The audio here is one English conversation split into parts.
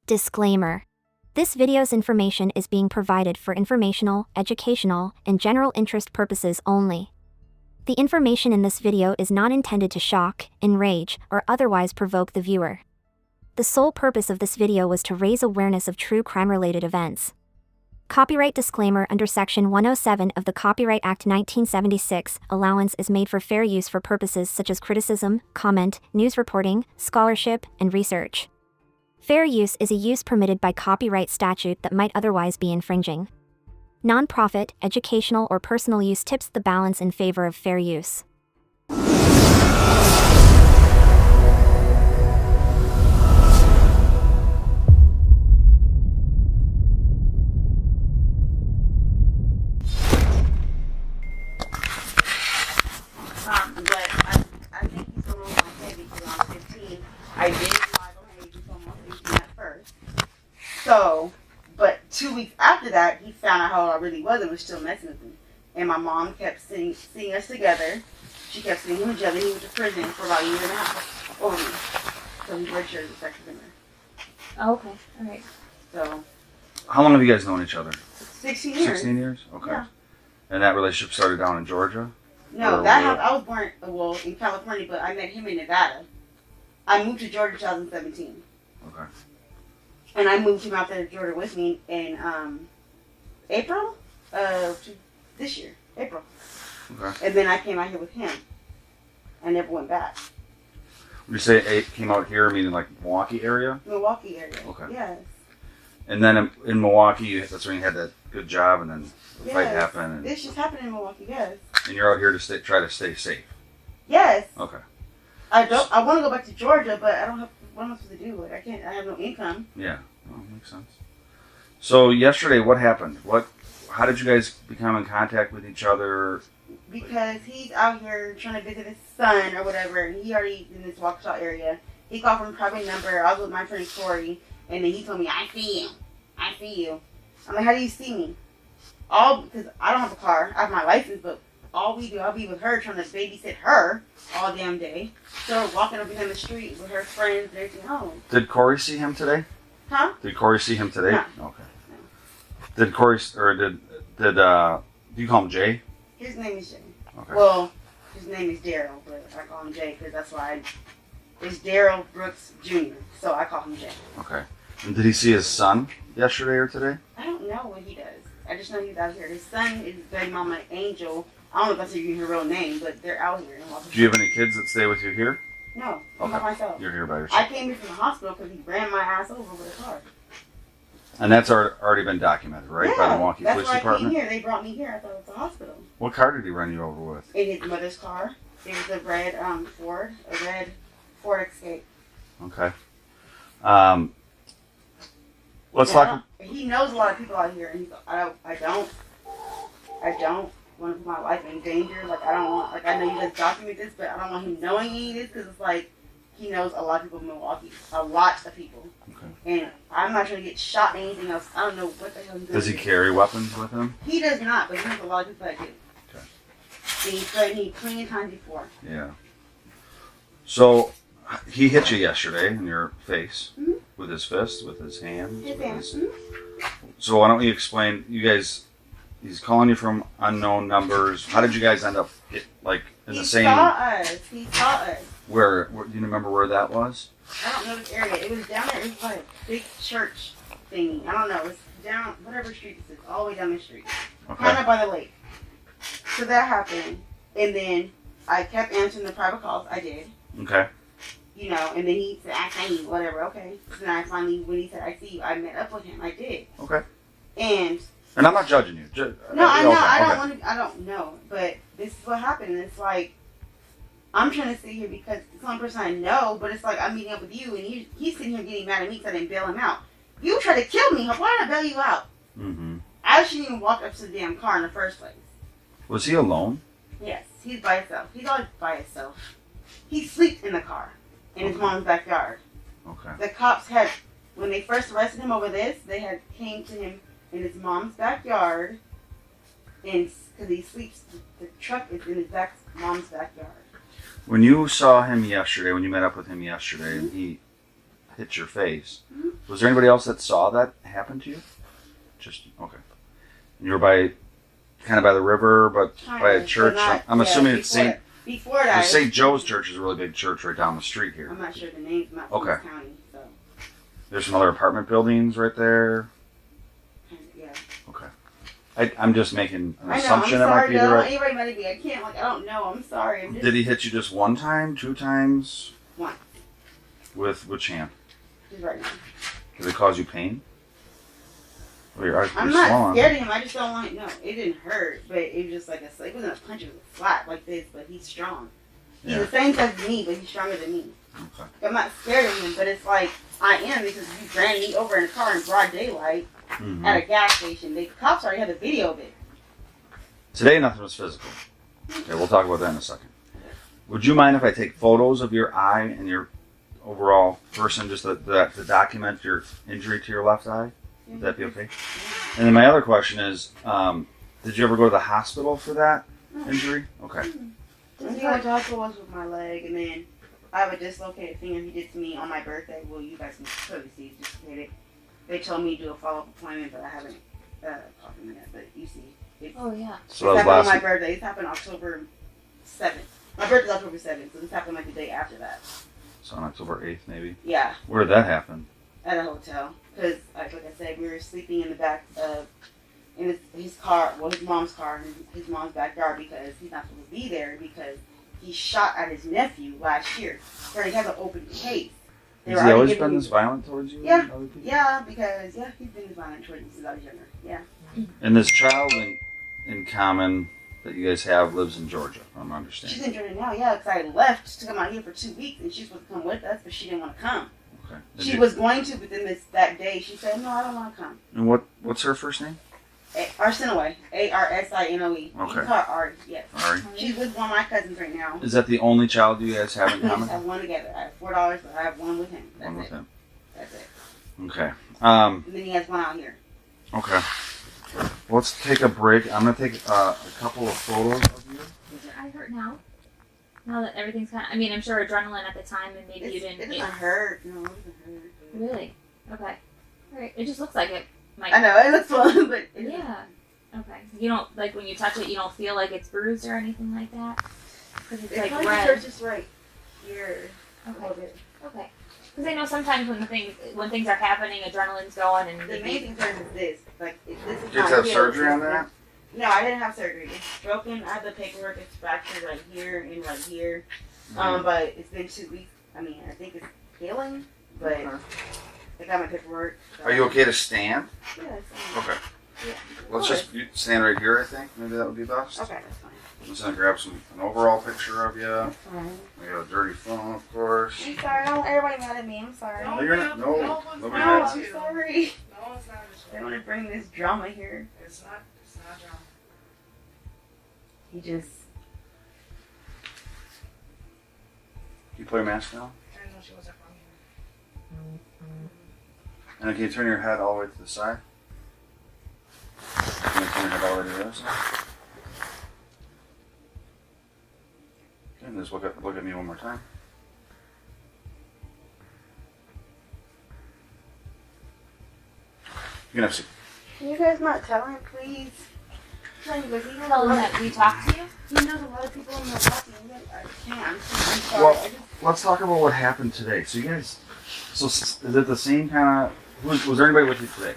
Disclaimer. This video's information is being provided for informational, educational, and general interest purposes only. The information in this video is not intended to shock, enrage, or otherwise provoke the viewer. The sole purpose of this video was to raise awareness of true crime-related events. Copyright disclaimer: under Section 107 of the Copyright Act 1976, allowance is made for fair use for purposes such as criticism, comment, news reporting, scholarship, and research. Fair use is a use permitted by copyright statute that might otherwise be infringing. Non-profit, educational, or personal use tips the balance in favor of fair use. But I think he's a little heavy because I'm 15. I did try to heavy so I'm 15 at first. So, but 2 weeks after that, he found out how old I really was and was still messing with me. And my mom kept seeing us together. She kept seeing him in jail. Then he went to prison for about a year and a half over me. So he registered as a sex offender. Oh, okay. All right. So. How long have you guys known each other? 16 years. 16 years? Okay. Yeah. And that relationship started down in Georgia? No, I was born, in California, but I met him in Nevada. I moved to Georgia in 2017. Okay. And I moved him out there to Georgia with me in April of this year. April. Okay. And then I came out here with him. I never went back. Would you say it came out here, meaning like Milwaukee area? Milwaukee area. Okay. Yes. And then in Milwaukee, that's when you had that good job, and then the fight Yes. happened. And, This just happened in Milwaukee, yes. and you're out here to try to stay safe. Yes. Okay. I want to go back to Georgia, but I don't have, what am I supposed to do? Like, I have no income. Yeah. Oh, makes sense. So yesterday, what happened? How did you guys become in contact with each other? Because he's out here trying to visit his son or whatever, and he already in this Waukesha area. He called from a private number. I was with my friend Corey, and then he told me, I see you. I see you. I'm like, how do you see me? All because I don't have a car. I have my license, but all we do, I'll be with her trying to babysit her all damn day. So walking up behind the street with her friends and everything home. Did Corey see him today? Huh? Did Corey see him today? No. Okay. No. Did Corey, or did do you call him Jay? His name is Jay. Okay. Well, his name is Daryl, but I call him Jay because that's why it's Daryl Brooks Jr., so I call him Jay. Okay. And did he see his son yesterday or today? I don't know what he does. I just know he's out here. His son is baby mama Angel. I don't know if that's even her real name, but they're out here. Do you have any kids that stay with you here? No, I'm Okay. by myself. You're here by yourself. I came here from the hospital because he ran my ass over with a car. And that's already been documented, right? By the Milwaukee that's Police why Department? I came here. They brought me here. I thought it was the hospital. What car did he run you over with? In his mother's car. It was a red Ford Escape. Okay. Let's talk. He knows a lot of people out here, and I don't want to put my life in danger. Like I don't want. Like I know you guys document this, but I don't want him knowing any of this because it's like he knows a lot of people in Milwaukee, a lot of people. Okay. And I'm not trying to get shot or anything else. I don't know what the hell he's doing. Does he carry weapons with him? He does not, but he knows a lot of people that do. Okay. And he's threatened me plenty of times before. Yeah. So he hit you yesterday in your face with his fist, with his hand. His hand. So why don't you explain? You guys, he's calling you from unknown numbers. How did you guys end up in the same? He saw us. Where do you remember where that was? I don't know this area. It was down there. It was like a big church thingy. I don't know. It's down whatever street this is, all the way down the street. Okay. Kind of by the lake. So that happened, and then I kept answering the private calls. I did. Okay. You know, and then he said, I see you, whatever, okay. So then I finally, when he said, I see you, I met up with him. I did. Okay. And I'm not judging you. no, I know. Okay. I don't know. But this is what happened. And it's like, I'm trying to sit here because it's the only person I know, but it's like I'm meeting up with you, and he's sitting here getting mad at me because I didn't bail him out. You tried to kill me. Why did I bail you out? Mm-hmm. I shouldn't even walk up to the damn car in the first place. Was he alone? Yes, he's by himself. He's always by himself. He sleeps in the car in his mom's backyard. Okay. The cops had, when they first arrested him over this, they had came to him in his mom's backyard, and because he sleeps, the truck is in his mom's backyard. When you saw him yesterday, when you met up with him yesterday, and he hit your face, Was there anybody else that saw that happen to you? Just okay. And you were kind of by the river, but by a church. I'm assuming it's St. Before that, St. Joe's Church is a really big church right down the street here. I'm not sure the names. I'm not from this county, so. There's some other apartment buildings right there. Yeah. Okay. I'm just making an I know, assumption I'm that might sorry, be the though. right. Anybody might be. I can't. I don't know. I'm sorry. I'm just Did he hit you just one time, 2 times? Once. With which hand? Just right now. Did it cause you pain? Well, your eyes I'm pretty not swollen. scared of him. I just don't want. No, it didn't hurt, but it was just like it wasn't a punch. It was a slap like this. But he's strong. He's Yeah. the same size as me, but he's stronger than me. Okay. I'm not scared of him, but it's like I am because you ran me over in a car in broad daylight Mhm. at a gas station. The cops already have a video of it. Today, nothing was physical. Okay, we'll talk about that in a second. Would you mind if I take photos of your eye and your overall person, just to document your injury to your left eye? Would that be okay? And then my other question is, did you ever go to the hospital for that injury? Okay. The thing I went to hospital was with my leg, and then I have a dislocated finger he did to me on my birthday. Well, you guys can clearly see it's dislocated. They told me to do a follow-up appointment, but I haven't talked to them yet. But you see, it's, Oh yeah. So it's that was happened on my last. birthday. This happened October 7th. My birthday's October 7th, so this happened like the day after that. So on October 8th, maybe. Yeah, Where did that happen? at a hotel. Because, like I said, we were sleeping in the back of in his car, well, his mom's car, in his mom's backyard because he's not supposed to be there because he shot at his nephew last year. So he has an open case. They Has were he already always giving been me- this violent towards you? Yeah. and other people? Yeah, because he's been violent towards me since I was younger. Yeah. And this child in common that you guys have lives in Georgia, from my She's understanding. in Georgia now, yeah, because I left to come out here for 2 weeks and she was supposed to come with us, but she didn't want to come. Okay. She was going to, but then that day she said, no, I don't want to come. And what's her first name? Arsinoe. Arsinoe. You Okay. can call her Ari, yes. Ari. She's with one of my cousins right now. Is that the only child you guys have in We just common? have one together. I have $4, but I have one with him. That's One with it. him. That's it. Okay. And then he has one out here. Okay. Let's take a break. I'm gonna take a couple of photos of you. Does your eye hurt now? Now that everything's kind of, I mean, I'm sure adrenaline at the time and maybe you It didn't. doesn't hurt. No, it doesn't hurt. Really? Okay. All right. It just looks like it might. I know, it looks fun, but it Yeah. Okay. You don't, like, when you touch it, you don't feel like it's bruised or anything like that? Because it's like probably red. hurts just right here. A little Okay. bit. Okay. Because I know sometimes when things are happening, adrenaline's going and The maybe- main thing hurts is this. Like, this is Did you not have healed. surgery on that? No, I didn't have surgery. It's broken. I have the paperwork. It's fractured right here and right here. But it's been 2 weeks. I mean, I think it's healing, but Okay. I got my paperwork. So. Are you okay to stand? Yeah, it's Okay. Yeah. Let's just stand right here. I think maybe that would be best. Okay, that's fine. I'm just gonna grab an overall picture of you. That's fine. We got a dirty phone, of course. I'm sorry. I don't want everybody mad at me. I'm sorry. No, you're not. No, No one's nobody mad has. at I'm you. sorry. No, it's not. They want to bring this drama here. It's not drama. He just. Can you put your mask down? I didn't know she wasn't from here. And can you turn your head all the way to the side? Can you turn your head all the way to the other side? Okay, and just look at me one more time. You can have a seat. Can you guys not tell him, please? Tell him, because he knows Tell a them lot. that we talked to you. He knows a lot of people in Milwaukee. I can't. I'm sorry. Well- I just, Let's talk about what happened today. So you guys, is it the same kind of? Was there anybody with you today?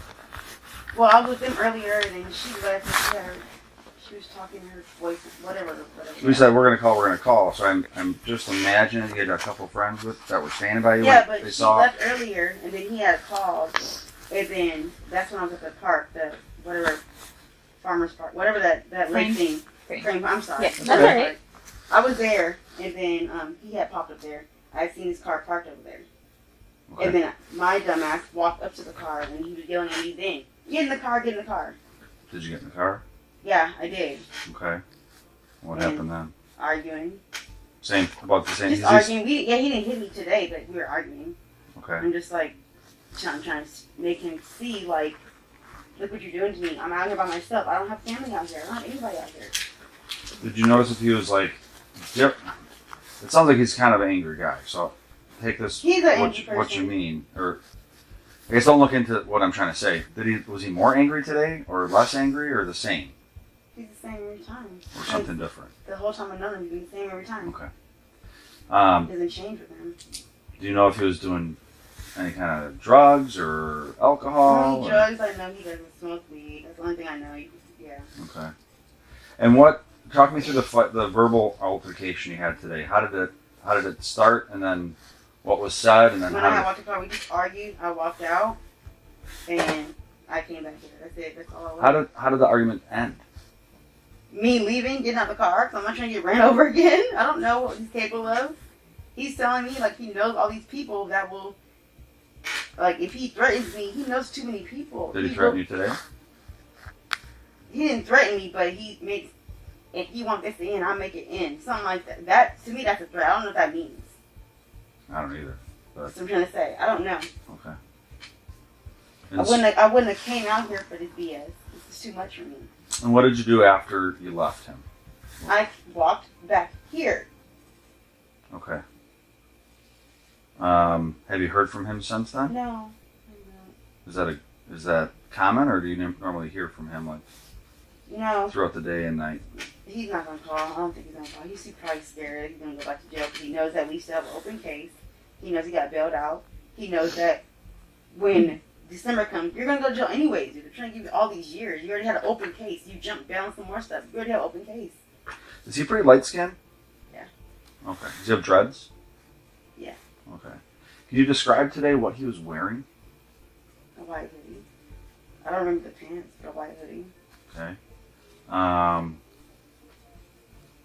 well, I was with him earlier, and then she left. And she was talking her voice, whatever. We said we're gonna call. So I'm just imagining you had a couple friends that were standing by you. Yeah, when but they she saw. left earlier, and then he had called, and then that's when I was at the park, the whatever farmer's park, whatever that lake thing. Frame. I'm sorry. Yeah, that's Okay. all right. I was there, and then he had popped up there. I had seen his car parked over there, Okay. and then my dumbass walked up to the car, and he was yelling at me. Then get in the car, get in the car. Did you get in the car? Yeah, I did. Okay. What And- happened then? Arguing, Same about the same. just arguing. He didn't hit me today, but we were arguing. Okay. I'm just like trying to make him see, like, look what you're doing to me. I'm out here by myself. I don't have family out here. I don't have anybody out here. Did you notice if he was like, yep? It sounds like he's kind of an angry guy. So take this He's an what angry you, what you person. mean, or I guess don't look into what I'm trying to say. Was he more angry today, or less angry, or the same, He's the same every time. or something different? The whole time I've known him, he's been the same every time. Okay. It doesn't change with him. Do you know if he was doing any kind of drugs or alcohol? Only drugs I know he doesn't smoke weed. That's the only thing I know. Yeah. Okay. And what? Talk me through the verbal altercation you had today. How did it start, and then what was said, and then When I walked the car, we just argued. I walked out, and I came back here. That's it. That's all I was. how did the argument end? Me leaving, getting out the car, because I'm not trying to get ran over again. I don't know what he's capable of. He's telling me like he knows all these people that will. Like if he threatens me, he knows too many people. Did he threaten you today? He didn't threaten me, but he makes. If he wants this to end, I'll make it end. Something like that. That to me, that's a threat. I don't know what that means. I don't either. That's what I'm trying to say. I don't know. Okay. I wouldn't have came out here for this BS. This is too much for me. And what did you do after you left him? I walked back here. Okay. Have you heard from him since then? No. Is that common, or do you normally hear from him like No. throughout the day and night? He's not gonna call. I don't think he's gonna call. He's probably scared. He's gonna go back to jail because he knows that we still have an open case. He knows he got bailed out. He knows that when December comes, you're gonna go to jail anyways, dude. They're trying to give you all these years. You already had an open case. You jumped down some more stuff. You already have an open case. Is he pretty light skinned? Yeah. Okay. Does he have dreads? Yeah. Okay. Can you describe today what he was wearing? A white hoodie. I don't remember the pants, but a white hoodie. Okay.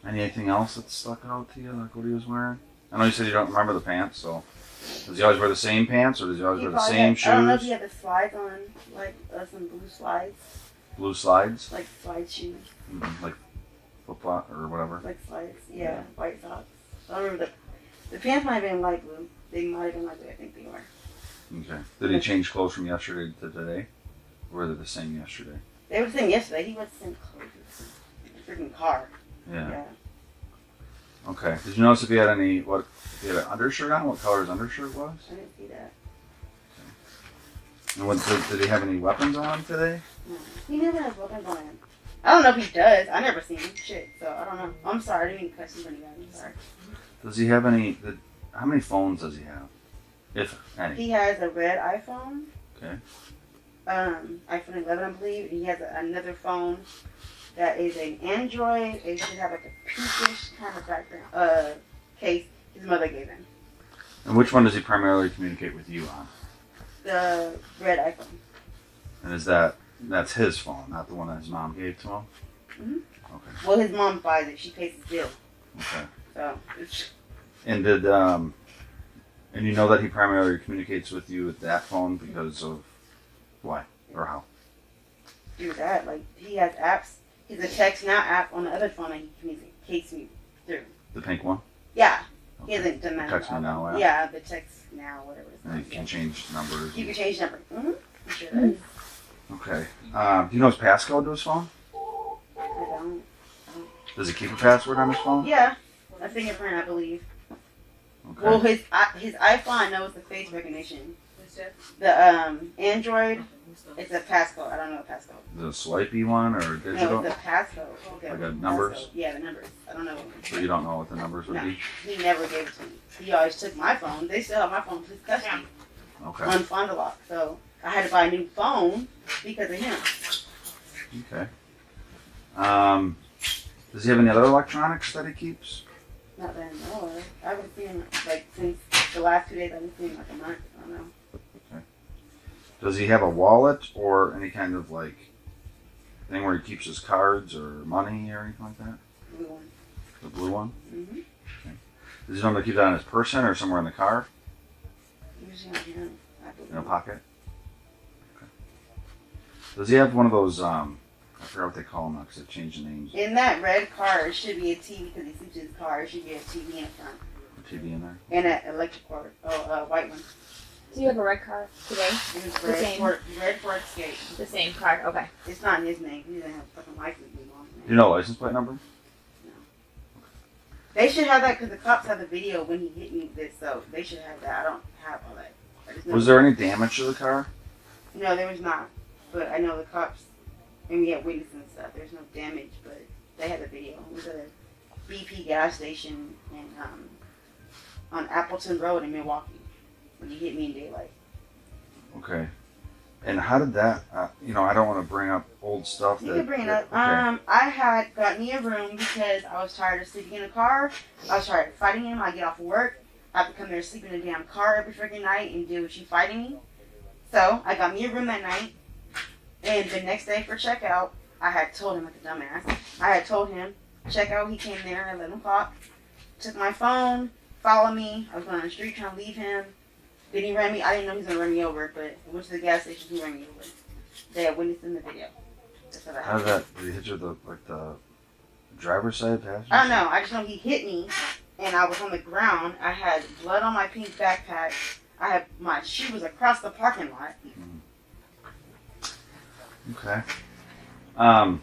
Anything else that stuck out to you, like what he was wearing? I know you said you don't remember the pants, so does he always wear the same pants, or does he always wear the same shoes? I don't know if he had the slides on, like some blue slides, Blue slides? like slide shoes, Like flip flop or whatever? like slides. Yeah, white socks. I don't remember the pants might have been light blue. They might have been light blue. I think they were. Okay. Did he change clothes from yesterday to today? Or were they the same yesterday? They were the same yesterday. He was the same clothes. A freaking car. Yeah. Okay. Did you notice if he had if he had an undershirt on? What color his undershirt was? I didn't see that. And did he have any weapons on him today? No. He never has weapons on him. I don't know if he does. I never seen him. Shit. So I don't know. I'm sorry. I didn't mean to cut you anybody. I'm sorry. Does he have any? How many phones does he have? If any. He has a red iPhone. Okay. iPhone 11, I believe. He has another phone that is an Android. It should have like a pinkish kind of background case his mother gave him. And which one does he primarily communicate with you on? The red iPhone. And that's his phone, not the one that his mom gave to him? Mhm. Okay. Well, his mom buys it. She pays his bill. Okay. So it's, And and you know that he primarily communicates with you with that phone because of why or how? do that. Like he has apps. He's a text now app on the other phone that he communicates me through. The pink one? Yeah. He Okay. hasn't done that. Text me now app? Yeah, the text now, whatever it's And called. you can change numbers. You can change number. Mm-hmm. Sure does. Okay. Do you know his passcode to his phone? I don't. Does he keep a password on his phone? Yeah. A fingerprint, I believe. Okay. Well, his iPhone, I know it's the face recognition. What's that? The Android, it's a passcode. I don't know the passcode. Is it a swipey one or digital? No, it's a passcode. Okay. Like a numbers? Passcode. Yeah, the numbers. I don't know. So you don't know what the numbers would No. be? He never gave it to me. He always took my phone. They still have my phone. Please custody Okay. on Fond du Lac. So I had to buy a new phone because of him. Okay. Does he have any other electronics that he keeps? Not that I know of. I haven't seen him like since the last 2 days. I haven't seen him like a month. I don't know. Does he have a wallet or any kind of like thing where he keeps his cards or money or anything like that? Blue one. The blue one? Mm-hmm. Does he normally keep that on his person or somewhere in the car? Usually on him. I believe. In a pocket? Okay. Does he have one of those, I forgot what they call them now because they've changed the names. In that red car, it should be a TV because he sleeps in his car. It should be a TV in the front. A TV in there? And an electric cord. Oh, white one. Do you have a red car today? It was The red same. red for escape. The same car. Okay. It's not in his name. He doesn't have a fucking license anymore. Do you know the license plate number? They should have that because the cops have the video when he hit me with this, so they should have that. I don't have all that. I just know Was there any damage to the car? No, there was not. But I know the cops, and we had witnesses and stuff. There's no damage, but they had the video. It was at a BP gas station in, on Appleton Road in Milwaukee when he hit me in daylight. Okay. And how did that? I don't want to bring up old stuff. You can bring it up. I had got me a room because I was tired of sleeping in the car. I was tired of fighting him. I get off of work. I have to come there and sleep in the damn car every freaking night and deal with you fighting me. So I got me a room that night. And the next day for checkout, I had told him, like a dumbass, I had told him, checkout, he came there at 11 o'clock, took my phone, followed me. I was going on the street trying to leave him. Then he ran me. I didn't know he was going to run me over, but I went to the gas station, he ran me over. They had witnessed in the video. That's what I How did that? Did he hit you the driver's side passenger? I don't know. I just know he hit me, and I was on the ground. I had blood on my pink backpack. I had my shoe was across the parking lot. Okay. And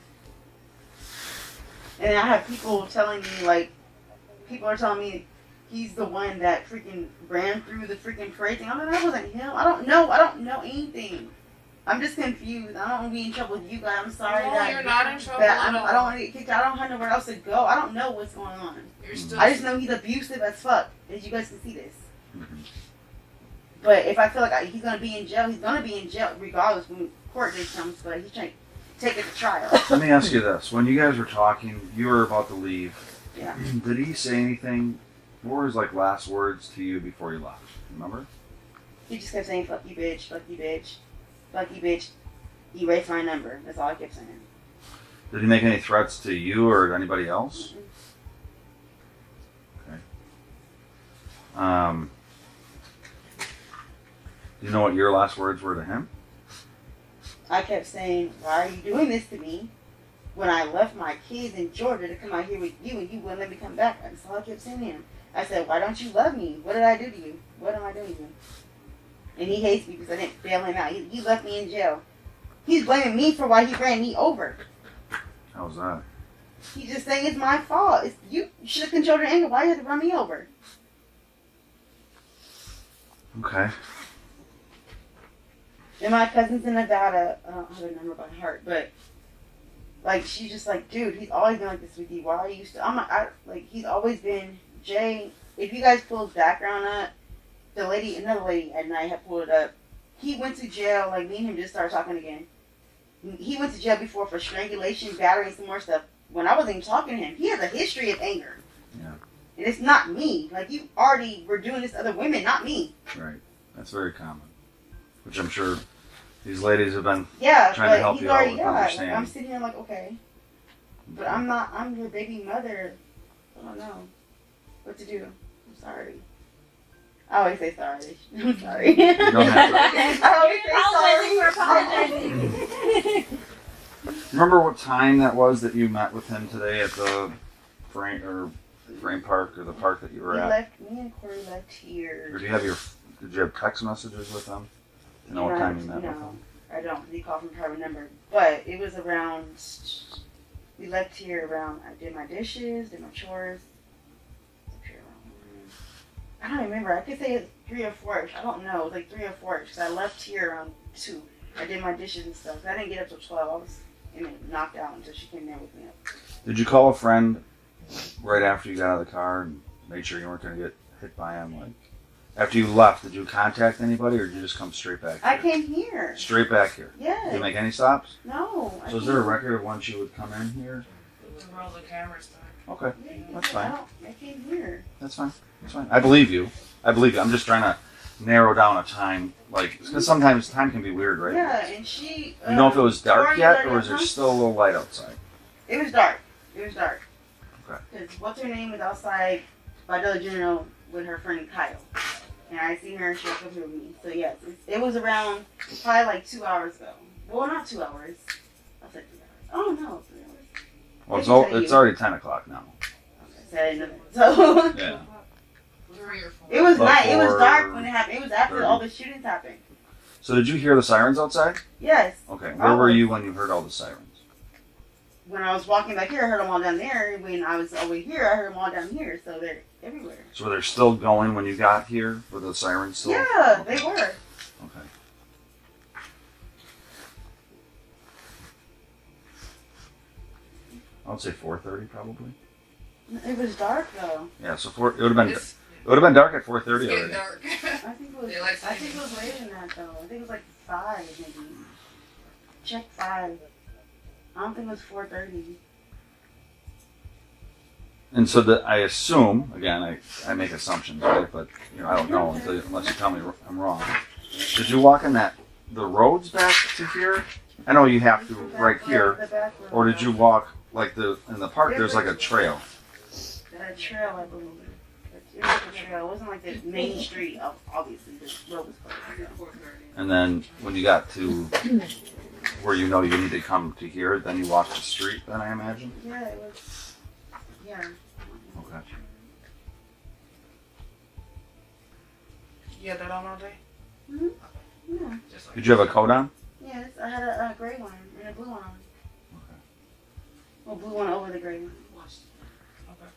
I have people telling me, people are telling me he's the one that freaking ran through the freaking parade thing. I'm like, that wasn't him. I don't know anything. I'm just confused. I don't want to be in trouble with you guys. I'm sorry No, that you're not in trouble that at all. I don't want to get kicked out. I don't have nowhere else to go. I don't know what's going on. You're still. I just know he's abusive as fuck. As you guys can see this. Mhm. But if I feel like he's gonna be in jail, he's gonna be in jail regardless when court date comes. But he's trying to take it to trial. Let me ask you this: when you guys were talking, you were about to leave. Yeah. Did he say anything? What were his last words to you before you left? Remember? He just kept saying, "Fuck you, bitch. Fuck you, bitch. Fuck you, bitch." He erased my number. That's all I kept saying. Did he make any threats to you or to anybody else? Okay. Do you know what your last words were to him? I kept saying, "Why are you doing this to me?" When I left my kids in Georgia to come out here with you and you wouldn't let me come back. That's all I kept saying to him. I said, "Why don't you love me? What did I do to you? What am I doing to you?" And he hates me because I didn't bail him out. He left me in jail. He's blaming me for why he ran me over. How's that? He's just saying it's my fault. You should have controlled your anger. Why you have to run me over? Okay. And my cousin's in Nevada. I don't have her number by heart, but she's just like, dude, he's always been like this with you. Why are you still? He's always been Jay. If you guys pull his background up, another lady at night had pulled it up. He went to jail. Me and him just started talking again. He went to jail before for strangulation, battery, and some more stuff. When I wasn't even talking to him, he has a history of anger. Yeah. And it's not me. You already were doing this to other women, not me. Right. That's very common. Which I'm sure these ladies have been Yeah, trying to but help he's you out already, with I'm understanding. sitting here okay. But I'm your baby mother. I don't know what to do. I'm sorry. I always say sorry. I'm sorry. You don't have to. I always say Apologizing for sorry. apologizing. Remember what time that was that you met with him today at the Frame Park or the park that you were at? Me and Corey left here. Or did you have text messages with him to know what time you met with him? No, I don't. He called from a private number. But it was around, we left here around, I did my dishes, did my chores. I don't remember. I could say it's 3 or 4. I don't know. It was 3 or 4 because I left here around 2. I did my dishes and stuff. I didn't get up till 12. I was knocked out until she came there with me. Did you call a friend right after you got out of the car and made sure you weren't going to get hit by him? After you left, did you contact anybody or did you just come straight back here? I came here. Straight back here? Yes. Did you make any stops? No. So is there a record of when she would come in here? To roll the cameras back. Okay, that's fine. I came here. That's fine. That's fine. I believe you. I'm just trying to narrow down a time, because sometimes time can be weird, right? Yeah, and she. You know if it was dark Corey yet, let or is there her still a little light outside? It was dark. It was dark. Okay. Because what's her name was outside by Dollar General with her friend Kyle. And I seen her and she was up here with me. So yes, it was around probably 2 hours ago. Well, not 2 hours. I said 3 hours. Oh no, 3 hours. Well, it's already 10 o'clock now. Okay, so I didn't know that. So Yeah. 3 or 4. it was About night. It was 4, dark when it happened. It was after 30. all the shootings happened. So did you hear the sirens outside? Yes. Okay. Where were you when you heard all the sirens? When I was walking back here, I heard them all down there. When I was over here, I heard them all down here. So they're everywhere. So were they still going when you got here? Were the sirens still? Yeah, they were. Okay. would say 4:30 probably. It was dark though. Yeah, so it would have been It's, dark at 4:30 it's already. getting dark. I think it was. Daylight I think it was later than that though. I think it was like 5 maybe. Check 5. I don't think it was 4:30. And so I assume, again, I make assumptions, right? But I don't know unless you tell me I'm wrong. Did you walk in the roads back to here? I know you have to right here, The back road. or did you walk like in the park? There's like a trail. A trail, I believe. It was a trail. It wasn't like the main street. Obviously, the road was closed. And then when you got to where you need to come to here, then you walked the street. Then I imagine. Yeah, it was. Yeah. Okay. You had that on all day? Yeah. Just like Did you have a coat on? Yes, I had a gray one and a blue one on. Okay. Well, blue one over the gray one. Okay.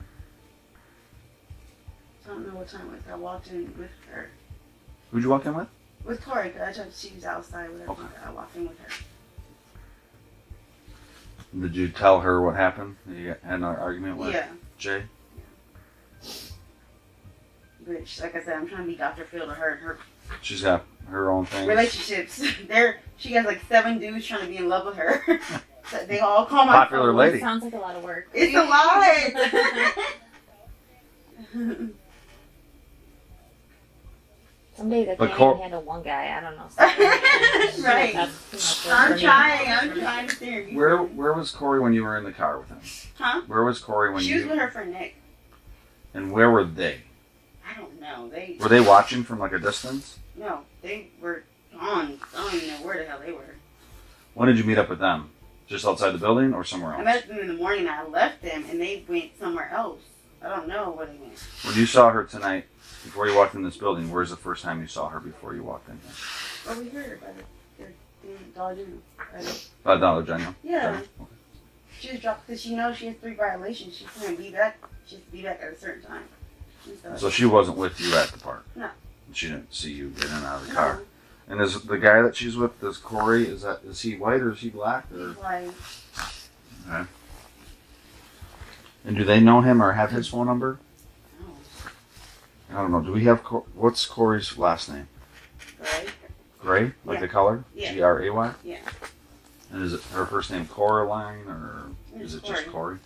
I don't know what time it was. I walked in with her. Who'd you walk in with? With Tori, because I thought she was outside with her. Okay. I walked in with her. Did you tell her what happened? You had an argument with Yeah. Jay? But like I said, I'm trying to be Dr. Phil to her and her She's got her own thing. relationships. She has like 7 dudes trying to be in love with her. So they all call my Popular phone. lady. Sounds like a lot of work. It's a lot. Some days I But can't Cor- even handle one guy. I don't know. Right. That's too much work I'm for me. trying to steer you. Where was Corey when you were in the car with him? Huh? Where was Corey when She was you? with her friend Nick. And where were they? I don't know. Were they watching from like a distance? No, they were gone. I don't even know where the hell they were. When did you meet up with them? Just outside the building or somewhere I else? met them in the morning. I left them, and they went somewhere else. I don't know where they went. When you saw her tonight, before you walked in this building, where's the first time you saw her before you walked in here? Oh, we heard about it. Dollar General. By Dollar General. Yeah. Okay. She was dropped because she knows she has 3 violations. She couldn't be back. She has to be back at a certain time. And So she wasn't with you at the park. No. She didn't see you get in and out of the No. car. And is the guy that she's with, is Corey, is he white or is he black? Or? He's like, Okay. And do they know him or have his phone number? oh, I don't know. Do we have what's Corey's last name? right? Gray, like Yeah. the color? Yeah. Gray? Yeah. And is it her first name Coraline or is it just Corey?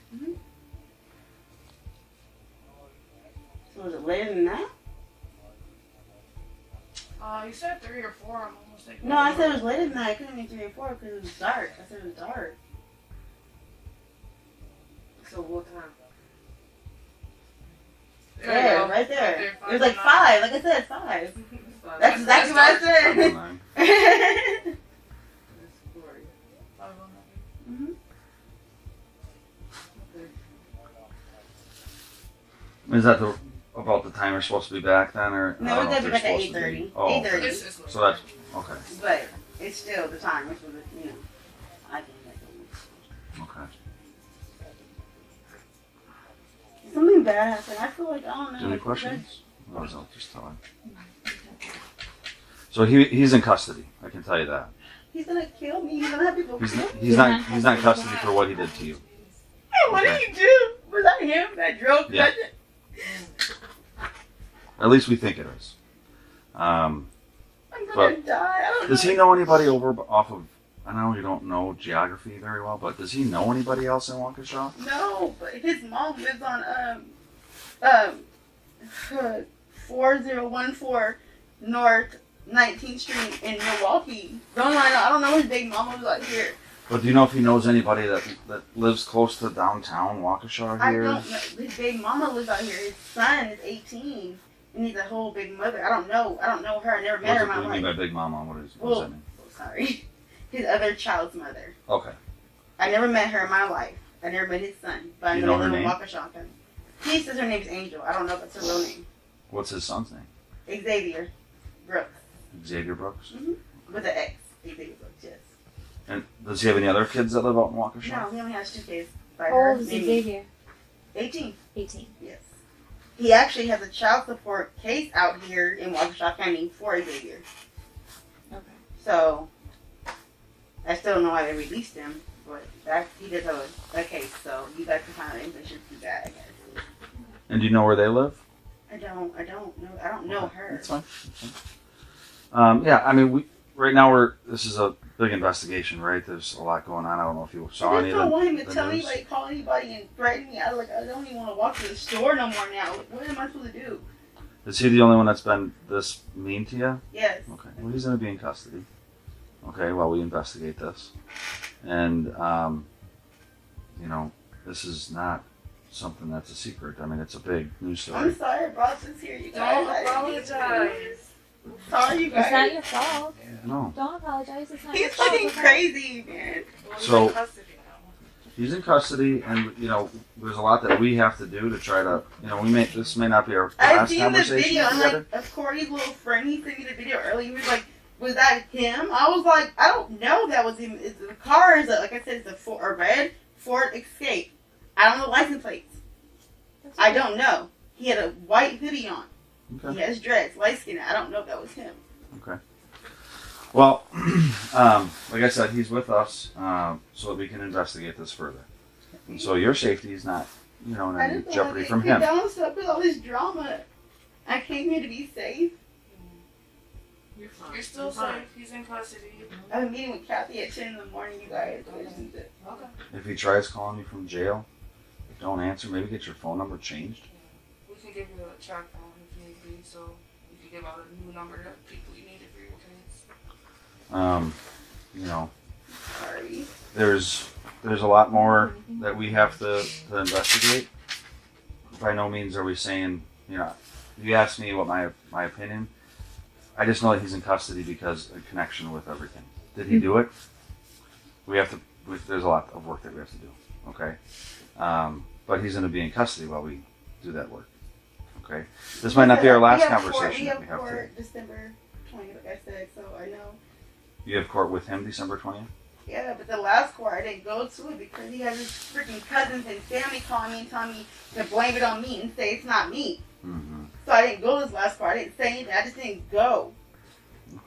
So was it later than that? You said 3 or 4. I'm almost thinking. No, I said it was later than that. I couldn't be 3 or 4 because it was dark. I said it was dark. So what time? Yeah, right there. It was like 5. Like I said, 5. That's That's exactly what I said. 509. Mhm. Is that about the time you're supposed to be back then, or I No, don't we're know gonna if be they're back at supposed to be- 8:30. Oh, 8:30. so that's okay. But it's still the time, which was, I think that's Okay. something bad happened. I feel like I don't know. Do you have any questions? No, I'll just tell him. So he's in custody. I can tell you that. He's gonna kill me. He's gonna have people He's kill not, me. he's not in custody for what he did to you. Hey, what did he do? Was that him that drove? Yeah. At least we think it is. I'm gonna But die. I don't Does know. he know anybody over off of? I know you don't know geography very well, but does he know anybody else in Waukesha? No, but his mom lives on 4014 North 19th Street in Milwaukee. I don't know his big mama was out here. But do you know if he knows anybody that lives close to downtown Waukesha I here? don't know. His big mama lives out here. His son is 18 and he's a whole big mother. I don't know her. I never met her in What my do you mean by life. big mama? What does Well, that mean? Sorry. His other child's mother. Okay. I never met her in my life. I never met his son. But I You know know they her live in name? Waukesha. He says her name's Angel. I don't know if that's her real name. What's his son's name? Xavier Brooks. Xavier Brooks. With an X. Xavier Brooks, yes. And does he have any other kids that live out in Waukesha? No, he only has 2 kids. By How her. old is Maybe Xavier? 18. 18. Yes. He actually has a child support case out here in Waukesha County for Xavier. Okay. So, I still don't know why they released him. But he does have a case, so you guys can find out information through that, I guess. And do you know where they live? I don't know Okay, her. That's fine. Yeah, I mean, right now this is a big investigation, right? There's a lot going on. I don't know if you saw I any just of don't want him the to tell news. anybody, call anybody, and threaten me. I don't even want to walk to the store no more now. What am I supposed to do? Is he the only one that's been this mean to you? Yes. Okay. Well, he's going to be in custody. Okay, while we investigate this. And, this is not something that's a secret. I mean, it's a big news story. I'm sorry I brought this here, you guys. Don't apologize. I'm sorry, you guys. It's not your fault. No. Don't apologize. It's not your He's fault. fucking okay? crazy, man. Well, So- you're in custody now. He's in custody, and, there's a lot that we have to do to try to, this may not be our I've last seen the conversation video. I'm together. like, of Corey's little friend. He sent me the video earlier. He was like, "Was that him?" I was like, "I don't know. That was him. The car is like I said, it's a red Ford Escape. I don't know license plates. That's I okay. don't know. He had a white hoodie on. Okay. He has dreads, light skin. I don't know if that was him." Well, like I said, he's with us so that we can investigate this further. And so your safety is not, in I any just jeopardy from get him. down stuff with all this drama. I came here to be safe. You're fine. You're still safe. He's in custody. I have a meeting with Kathy at 10 in the morning, you guys. I just need to- Okay. If he tries calling you from jail, don't answer. Maybe get your phone number changed. We can give you a track phone if need be, so you can give out a new number to people you need it for your case. Sorry. There's a lot more that we have to investigate. By no means are we saying, you asked me what my opinion. I just know that he's in custody because of connection with everything. Did he do it? There's a lot of work that we have to do. Okay. But he's going to be in custody while we do that work. Okay. This might not be our last conversation that we have to. court December 20th, like I said, so I know. You have court with him December 20th? Yeah, but the last court I didn't go to it because he has his freaking cousins and family calling me and telling me to blame it on me and say it's not me. Mm-hmm. So I didn't go to this last court. I didn't say anything. I just didn't go.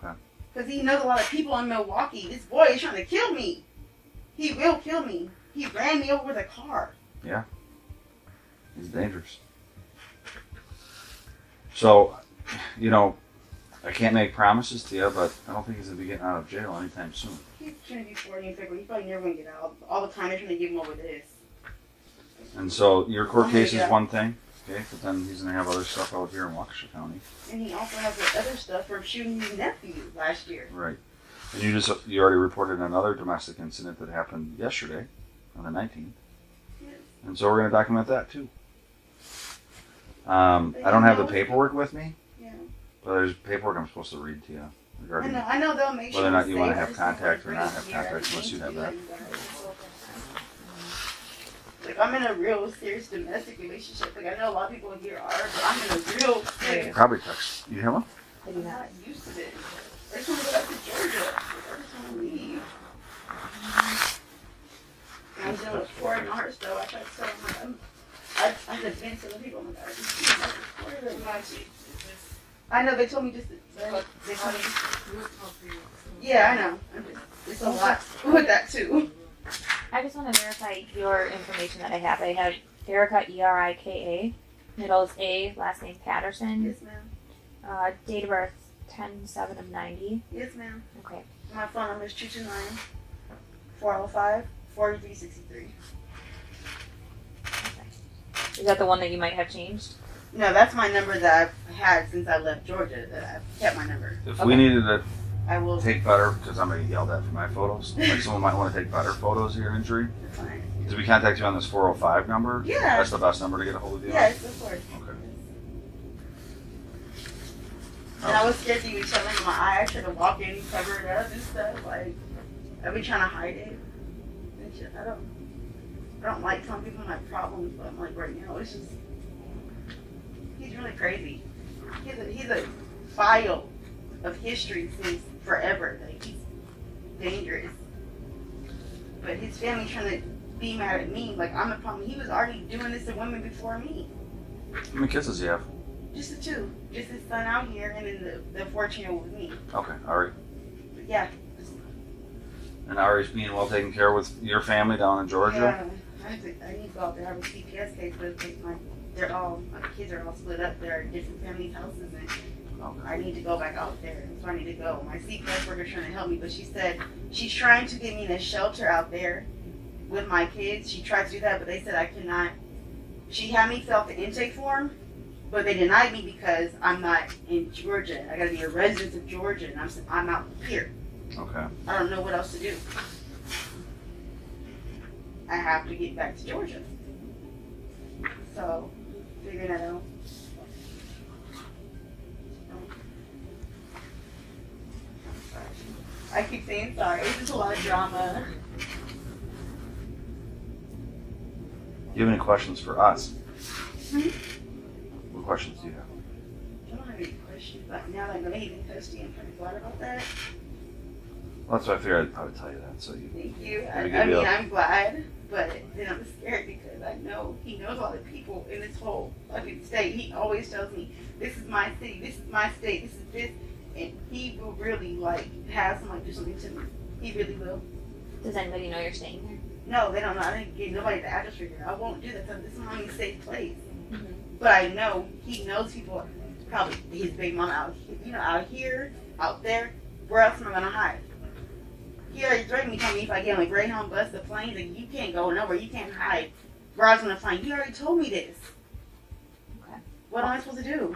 Okay. Because he knows a lot of people in Milwaukee. This boy is trying to kill me. He will kill me. He ran me over with a car. He's dangerous. So, I can't make promises to you, but I don't think he's going to be getting out of jail anytime soon. He's trying to be 40 in February. He's probably never going to get out. All the time they're trying to give him over this. And so your court case is Yeah. one thing, okay? But then he's going to have other stuff out here in Waukesha County. And he also has the other stuff from shooting his nephew last year. Right. And you already reported another domestic incident that happened yesterday on the 19th. Yes. And so we're going to document that too. I don't have the paperwork with me, Yeah. but there's paperwork I'm supposed to read to you regarding I know they'll make sure whether or not he's you want to safe. have contact or Bring not it have here. contact unless you have that. Like, I'm in a real serious domestic relationship. Like, I know a lot of people here are, but I'm in a real serious. Probably text. You have one? I'm not used to this. I just want to go back to Georgia. I just want to leave. And I'm dealing with Florida and heart stuff. I tried to tell them, I had been telling people, oh my God, this is too much for Florida. I know, they told me just to, they told me, yeah, I know. It's a lot with that too. I just want to verify your information that I have. I have Erika, Erika, middle is A, last name Patterson, Yes, ma'am. date of birth 10/7 of 90. Yes, ma'am. Okay. My phone number is 229-405-4363. Is that the one that you might have changed? No, that's my number that I've had since I left Georgia. That I've kept my number. If Okay. we needed to I will. take better, because I'm going to get yelled at for my photos, like someone might want to take better photos of your injury. Fine. Did we contact you on this 405 number? Yeah. That's the best number to get a hold of you? Yes, of course. Okay. And I was scared to even shut like my eye. I tried to walk in, cover it up and stuff. Like I've been trying to hide it. And shit. I don't like telling people my problems, but I'm like right now it's just he's really crazy. He's a file of history since forever. Like he's dangerous. But his family trying to be mad at me. Like I'm the problem. He was already doing this to women before me. How many kids does he have? Just the two. Just his son out here and then the 14-year-old with me. Okay, all right. But yeah. And Ari's being well taken care of with your family down in Georgia? Yeah, I need to go out there. I have a CPS case, but my kids are all split up. They're in different families' houses, and I need to go back out there. So I need to go. My CPS worker's trying to help me, but she said she's trying to get me in a shelter out there with my kids. She tried to do that, but they said I cannot. She had me fill out the intake form, but they denied me because I'm not in Georgia. I got to be a resident of Georgia, and I'm out here. Okay. I don't know what else to do. I have to get back to Georgia. So, figuring that out. I keep saying sorry. It's just a lot of drama. Do you have any questions for us? Hmm? What questions do you have? I don't have any questions, but now that I know he's been thirsty, I'm kind of glad about that. Well, that's why I figured I'd probably tell you that. So you. Thank you. Maybe give I you mean, a- I'm glad, but then I'm scared because I know he knows all the people in this whole fucking state. He always tells me, this is my city, this is my state, this is this. And he will really, have somebody do something to me. He really will. Does anybody know you're staying here? No, they don't know. I didn't get nobody the address figure. I won't do that because this is my only safe place. Mm-hmm. But I know he knows people, probably his baby mama out here, out there. Where else am I going to hide? He already threatened me, telling me if I get on a Greyhound bus, the planes, and you can't go nowhere, you can't hide. Where I was going to find you. Already told me this. Okay. What am I supposed to do?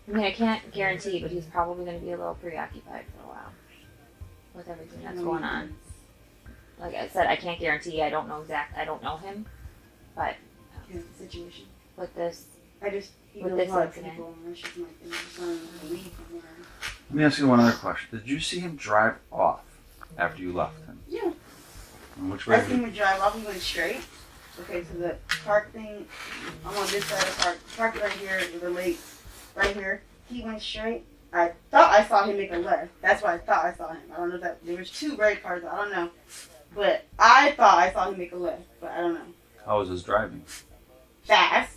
I mean, I can't guarantee, but he's probably going to be a little preoccupied for a while with everything that's going on. Like I said, I can't guarantee. I don't know him, but Situation. with this, He With knows this a lot of incident. people, and it's just like, I'm just trying to leave from there. Let me ask you one other question. Did you see him drive off after you left him? Yeah. And which way? I seen him drive off. He went straight. Okay, so the park thing, I'm on this side of the park. Park right here with the lake, right here. He went straight. I thought I saw him make a left. That's why I thought I saw him. I don't know if that there was two red cars. I don't know, but I thought I saw him make a left. But I don't know. How was his driving? Fast.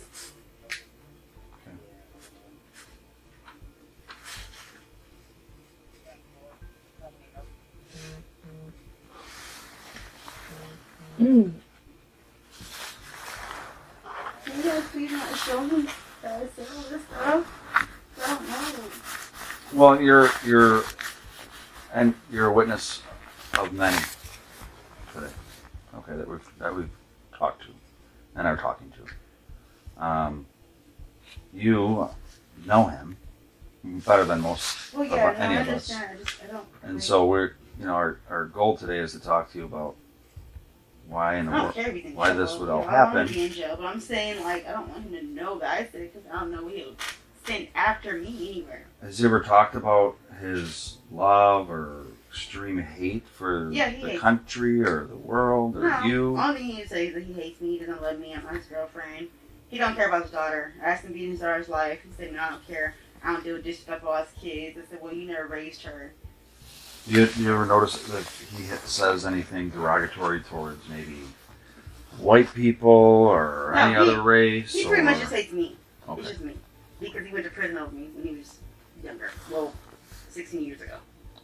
mm. Can you guys please not show him that I said all this stuff? I don't know. Well, you're a witness of many today. Okay, that we've talked to and are talking to. You know him better than most Well, of yeah, no, any I of us. understand. I don't. And so our goal today is to talk to you about why in the I don't world, care if he's in why jail. this would all I don't want happen. him to be in jail, but I'm saying, I don't want him to know that I said it because I don't know he'll send after me anywhere. Has he ever talked about his love or extreme hate for Yeah, he the hates- country or the world or No, you? only thing he says is that he hates me, he doesn't love me, I'm not his girlfriend. He don't care about his daughter. I asked him to be in his daughter's life. He said, no, I don't care. I don't deal with disrespect about his kids. I said, well, you never raised her. You ever notice that he says anything derogatory towards maybe white people or No, any he- other race? He pretty much or- just hates me. It's Okay. just me. Because he went to prison over me when he was younger. Well, 16 years ago.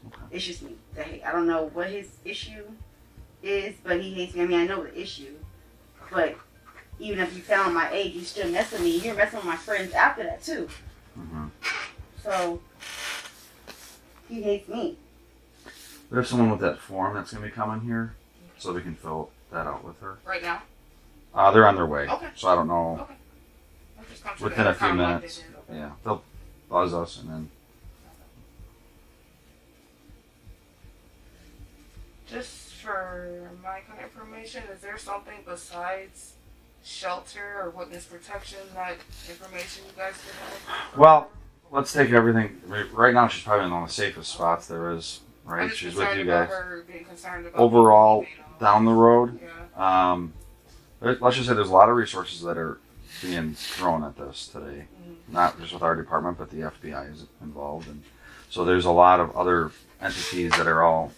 Okay. It's just me. That hate. I don't know what his issue is, but he hates me. I mean, I know the issue. But even if you found my age, you still mess with me. You're messing with my friends after that, too. Mhm. So, he hates me. There's someone with that form that's going to be coming here, so we can fill that out with her. Right now? They're on their way. Okay. So I don't know. Okay. I'll just come to Within the a few time like minutes. this, okay. Yeah, they'll buzz us and then. Just for my kind of information, is there something besides shelter or witness protection that information you guys could have? Well, let's take everything. Right now, she's probably in one of the safest spots there is. I'm Right, just she's with concerned you about guys. her being concerned about Overall, being female. down the road, Yeah. let's just say there's a lot of resources that are being thrown at this today. Mhm. Not just with our department, but the FBI is involved, and so there's a lot of other entities that are all,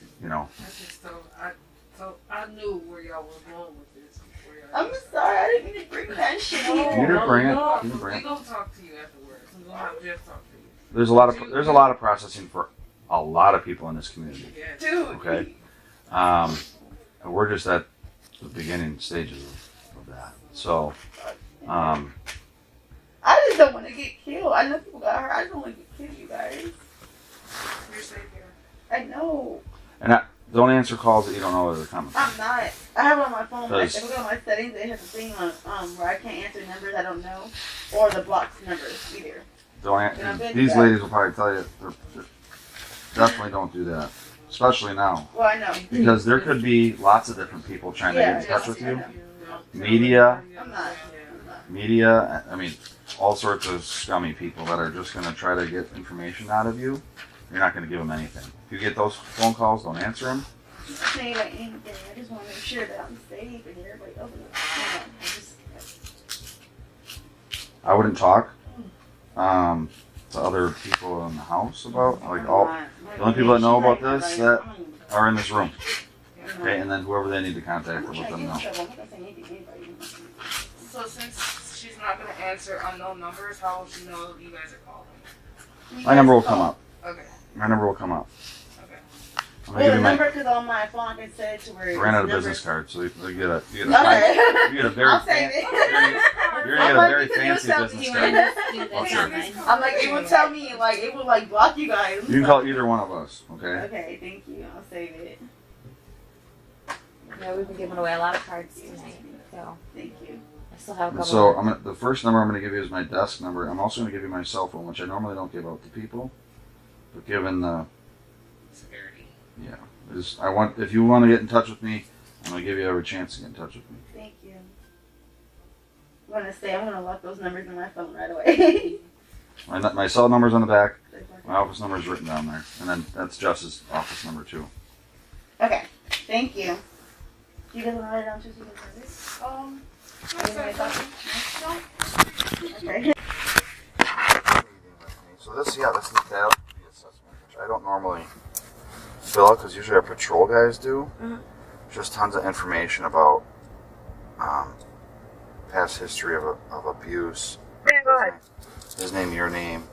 I knew where y'all were going with this before y'all. I'm sorry. I didn't mean to bring that shit You here. didn't bring it. No, You didn't bring we it. gonna talk to you afterwards. We gonna have Jeff talk to you. there's a lot of processing for a lot of people in this community. Dude. Okay. We're just at the beginning stages of that. So, I just don't want to get killed. I know people got hurt. I just don't want to get killed, you guys. You're safe here. I know. and don't answer calls that you don't know where they're coming from. I'm not. I have it on my phone. Like, Does- if I go to my settings, it has a thing on where I can't answer numbers I don't know, or the blocked numbers either. These ladies will probably tell you they're definitely don't do that, especially now, Well, I know. because there could be lots of different people trying to get in touch with I you. know. Media, I'm not. I mean, all sorts of scummy people that are just going to try to get information out of you. You're not going to give them anything. If you get those phone calls, don't answer them. I can't like anything. I just want to make sure that I'm safe and everybody else is. I wouldn't talk to other people in the house about, like, all the only people that know about this that are in this room. Okay, and then whoever they need to contact to let them know. So since she's not gonna answer unknown numbers, how will she know you guys are calling? My number will come up. Okay. My number will come up. Okay. I'm gonna Well, give the you my. number, because on my phone I can set it to where. I ran out of numbers- business cards, so you get a Okay. you get a very I'll save it. you're gonna get a very fancy business card. That's sure. not mine. I'm like, it will tell me, like, it will, like, block you guys. You can call either one of us. Okay. Okay, thank you. I'll save it. Yeah, we've been giving away a lot of cards tonight, so Thank you. I still have a And couple. so the first number I'm going to give you is my desk number. I'm also going to give you my cell phone, which I normally don't give out to people, but given the Severity. if you want to get in touch with me, I'm going to give you every chance to get in touch with me. Thank you. I'm going to lock those numbers in my phone right away. My cell number's on the back. My office number is written down there, and then that's Jess's office number too. Okay, thank you. You guys want to write it down too so you can send it? Anybody talking? No? Okay. So this is the fatality assessment, which I don't normally fill out because usually our patrol guys do. Mhm. Just tons of information about past history of abuse. His name, your name.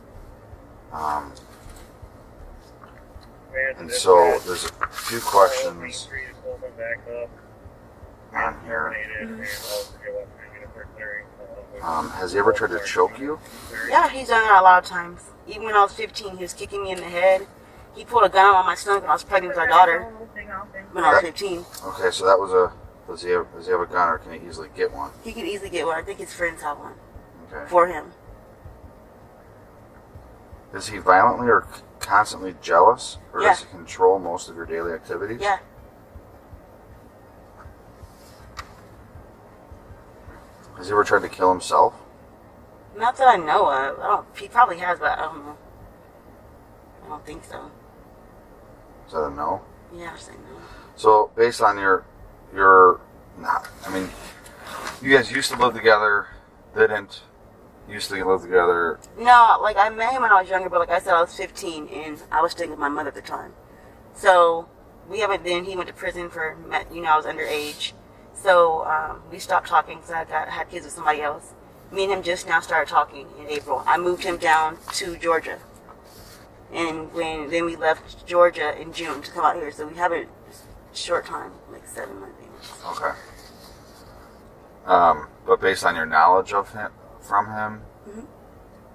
And so there's a few questions on here. Has he ever tried to choke you? Yeah, he's done that a lot of times. Even when I was 15, he was kicking me in the head. He pulled a gun on my stomach when I was pregnant with our daughter when I was 15. Okay, so that was does he have a gun, or can he easily get one? He could easily get one. I think his friends have one Okay. for him. Is he violently or constantly jealous, or Yeah. does he control most of your daily activities? Yeah. Has he ever tried to kill himself? Not that I know of. He probably has, but I don't know. I don't think so. Is that a no? Yeah, I say no. So based on you guys used to live together, didn't used to live together. No, like I met him when I was younger, but like I said, I was 15 and I was staying with my mother at the time. So we haven't been. He went to prison for, I was underage. So we stopped talking because I had kids with somebody else. Me and him just now started talking in April. I moved him down to Georgia, and then we left Georgia in June to come out here. So we have a short time, like 7 months. Okay. But based on your knowledge of him, from him, Mhm.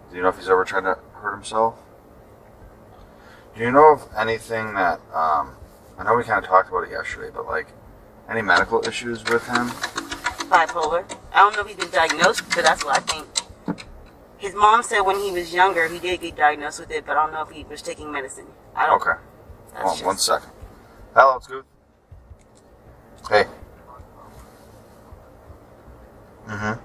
do you know if he's ever tried to hurt himself? Do you know of anything that I know we kind of talked about it yesterday, but like any medical issues with him? Bipolar. I don't know if he's been diagnosed, but that's what I think. His mom said when he was younger, he did get diagnosed with it, but I don't know if he was taking medicine. I don't. Okay. That's Hold on just, 1 second. Hello, it's good. Hey. Mm-hmm.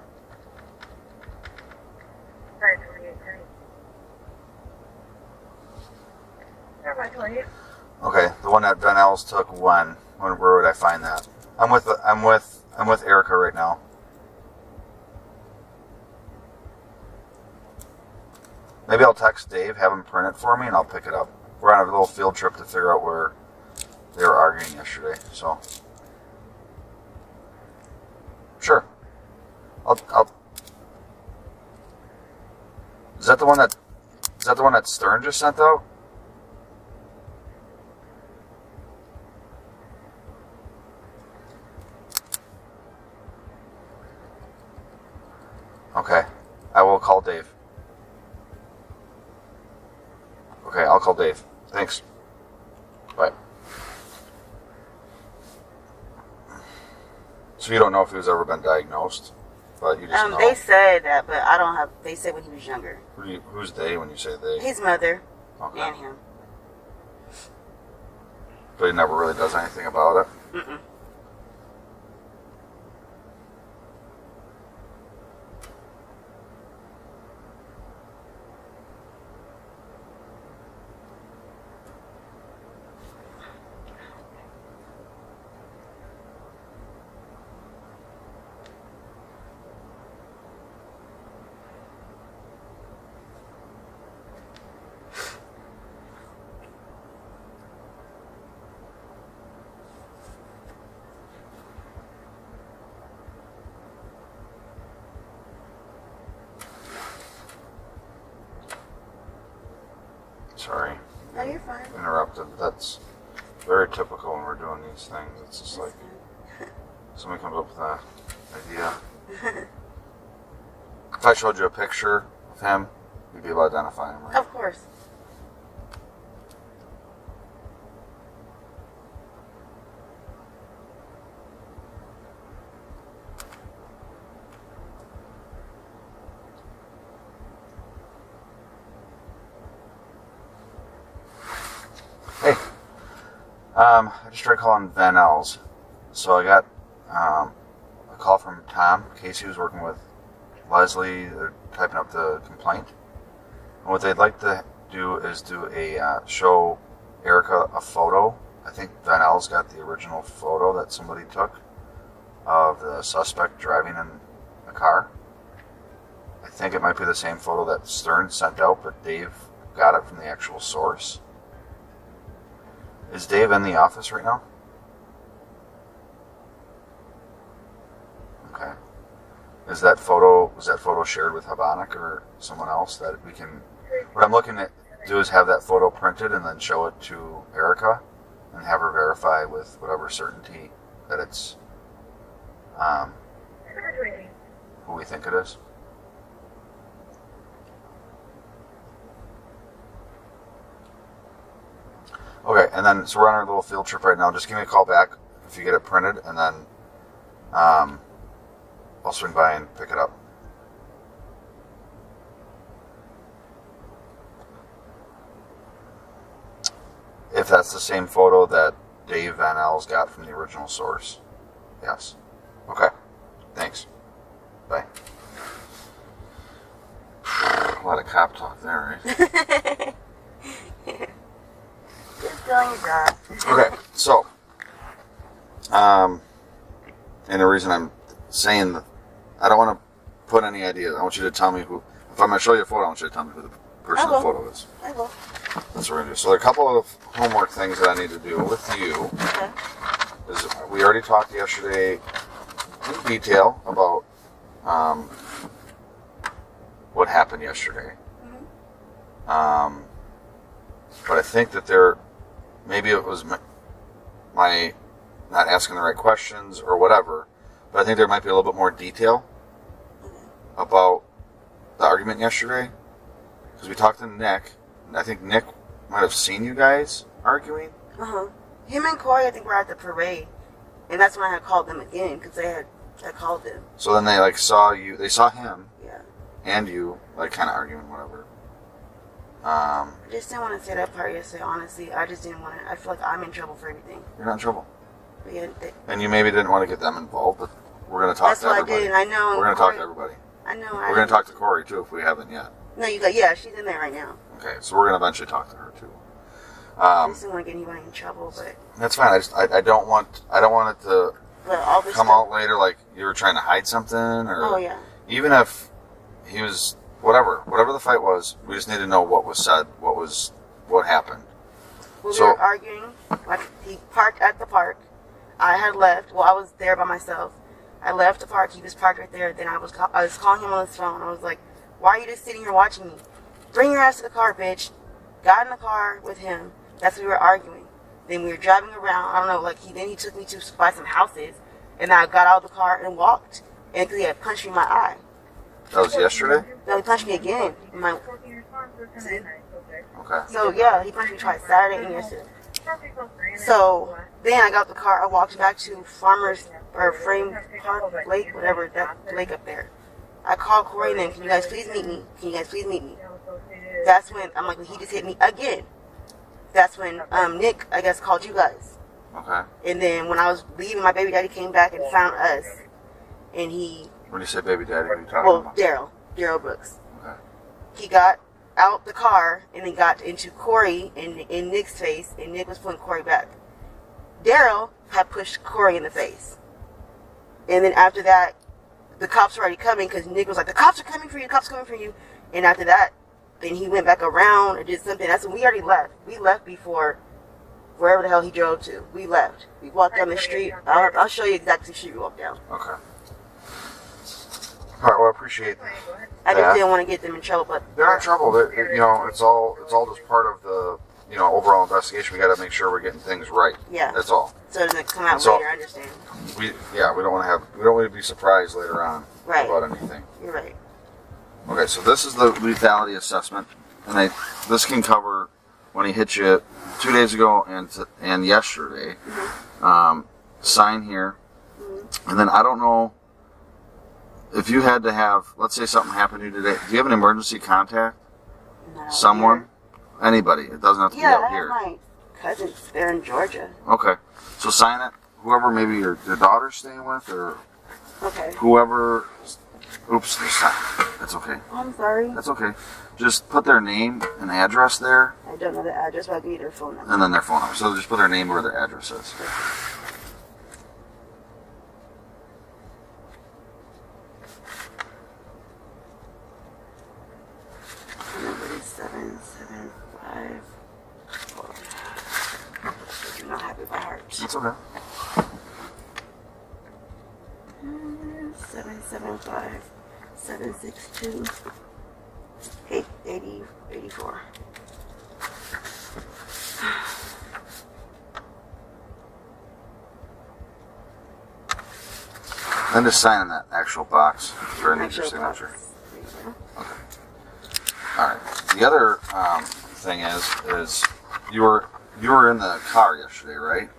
Okay, the one that Ben Ells took when? Where would I find that? I'm with Erika right now. Maybe I'll text Dave, have him print it for me, and I'll pick it up. We're on a little field trip to figure out where they were arguing yesterday. So, sure. I'll. Is that the one that Stern just sent out? Okay. I will call Dave. Okay, I'll call Dave. Thanks. Bye. So you don't know if he was ever been diagnosed, but you just know. They said that, but I don't have. They said when he was younger. Who's they when you say they? His mother Okay. and him. But he never really does anything about it. Mm-mm. Sorry. No, you're fine. Interrupted. That's very typical when we're doing these things. It's just like somebody comes up with an idea. If I showed you a picture of him, you'd be able to identify him, right? Of course. Hey, I just tried calling Van L's. So I got a call from Tom. Casey was working with Leslie. They're typing up the complaint. And what they'd like to do is do a show Erika a photo. I think Van L's got the original photo that somebody took of the suspect driving in a car. I think it might be the same photo that Stern sent out, but Dave got it from the actual source. Is Dave in the office right now? Okay. Was that photo shared with Habonic or someone else that we can... What I'm looking at do is have that photo printed and then show it to Erika and have her verify with whatever certainty that it's who we think it is. Okay, and then, so we're on our little field trip right now. Just give me a call back if you get it printed, and then I'll swing by and pick it up. If that's the same photo that Dave Van L's got from the original source. Yes. Okay. Thanks. Bye. A lot of cop talk there, right? Just doing your job. Okay, so, and the reason I'm saying that I don't want to put any ideas. I want you to tell me who. If I'm going to show you a photo, I want you to tell me who the person in the photo is. I will. That's what we're going to do. So there are a couple of homework things that I need to do with you. Okay. Is we already talked yesterday in detail about what happened yesterday. Mm-hmm. But I think that maybe it was my not asking the right questions or whatever, but I think there might be a little bit more detail about the argument yesterday. Because we talked to Nick, and I think Nick might have seen you guys arguing. Uh-huh. Him and Corey, I think, were at the parade. And that's when I had called them again, because I called them. So then they saw you, they saw him Yeah. and you kind of arguing, whatever. I just didn't want to say that part yesterday, honestly. I just didn't want to. I feel like I'm in trouble for everything. You're not in trouble. But yeah, And you maybe didn't want to get them involved, but we're going to talk that's to what everybody. I did, and I know. We're going to talk to everybody. I know. We're going to talk to Corey, too, if we haven't yet. No, you got. Yeah, she's in there right now. Okay, so we're going to eventually talk to her, too. I just didn't want to get anybody in trouble, but. That's fine. I don't want it to But all this come stuff, out later like you were trying to hide something, or Oh yeah. even if he was whatever the fight was, we just need to know what was said, what happened. Well, So- we were arguing. Like he parked at the park. I had left. Well, I was there by myself. I left the park. He was parked right there. Then I was calling him on his phone. I was like, "Why are you just sitting here watching me? Bring your ass to the car, bitch." Got in the car with him. That's what we were arguing. Then we were driving around. I don't know. Then he took me by some houses, and I got out of the car and walked. And because he had punched me in my eye, That was yesterday? No, he punched me again. See? Okay. So yeah, he punched me twice, Saturday and yesterday. So then I got the car. I walked back to Farmers or Frame Park Lake, whatever that lake up there. I called Corey and then, can you guys please meet me? Can you guys please meet me? That's when I'm like, he just hit me again. That's when Nick, I guess, called you guys. Okay. And then when I was leaving, my baby daddy came back and found us. And he, When you say baby daddy, what are you talking about? Daryl Brooks. Okay. He got out the car and then got into Corey in Nick's face, and Nick was pulling Corey back. Daryl had pushed Corey in the face. And then after that, the cops were already coming because Nick was like, the cops are coming for you, the cops are coming for you. And after that, then he went back around or did something. That's when we already left. We left before wherever the hell he drove to. We left. We walked down the street. I'll show you exactly the street we walked down. Okay. All right. Well, I appreciate I that. just didn't want to get them in trouble, but They're in trouble. It's all just part of the overall investigation. We got to make sure we're getting things right. yeah. That's all. So it doesn't come out So- later. I understand. We don't want to be surprised later on Right. about anything. You're right. Okay, so this is the lethality assessment, and this can cover when he hit you 2 days ago and yesterday. Sign here, and then I don't know if you had to have, let's say something happened to you today. Do you have an emergency contact? No, Someone, anybody. It doesn't have to be Yeah, out I have here. my cousins. They're in Georgia. Okay, so sign it. Whoever maybe your daughter's staying with, or Okay. whoever. Oops, that's okay. Oh, I'm sorry. That's okay. Just put their name and address there, I don't know the address, but I'll give you their phone number. and then their phone number. So just put their name where their address is. The number is 7754. I do not have it by heart. It's okay. 775 762 84. Then just sign in that actual box for an Actual extra signature. box. There you go. All right. The other thing is you were in the car yesterday, right?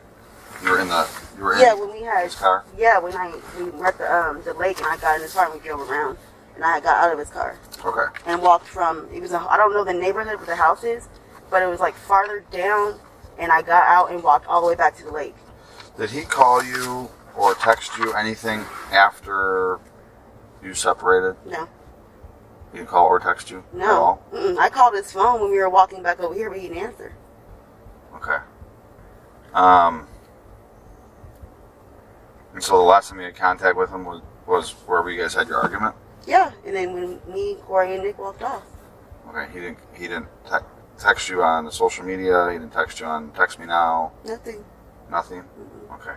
You were in Yeah, when we had his car. Yeah, when we were at the lake and I got in his car and we drove around and I got out of his car Okay. and walked from I don't know the neighborhood where the house is, but it was like farther down and I got out and walked all the way back to the lake. Did he call you or text you anything after you separated? No. He didn't call or text you at No. all? Mm-mm. I called his phone when we were walking back over here, but he didn't answer. Okay. And so the last time you had contact with him was wherever you guys had your argument? Yeah, and then when me, Corey, and Nick walked off. Okay, he didn't text you on the social media, he didn't text you on Text Me Now, Nothing. nothing? Mm-mm. Okay.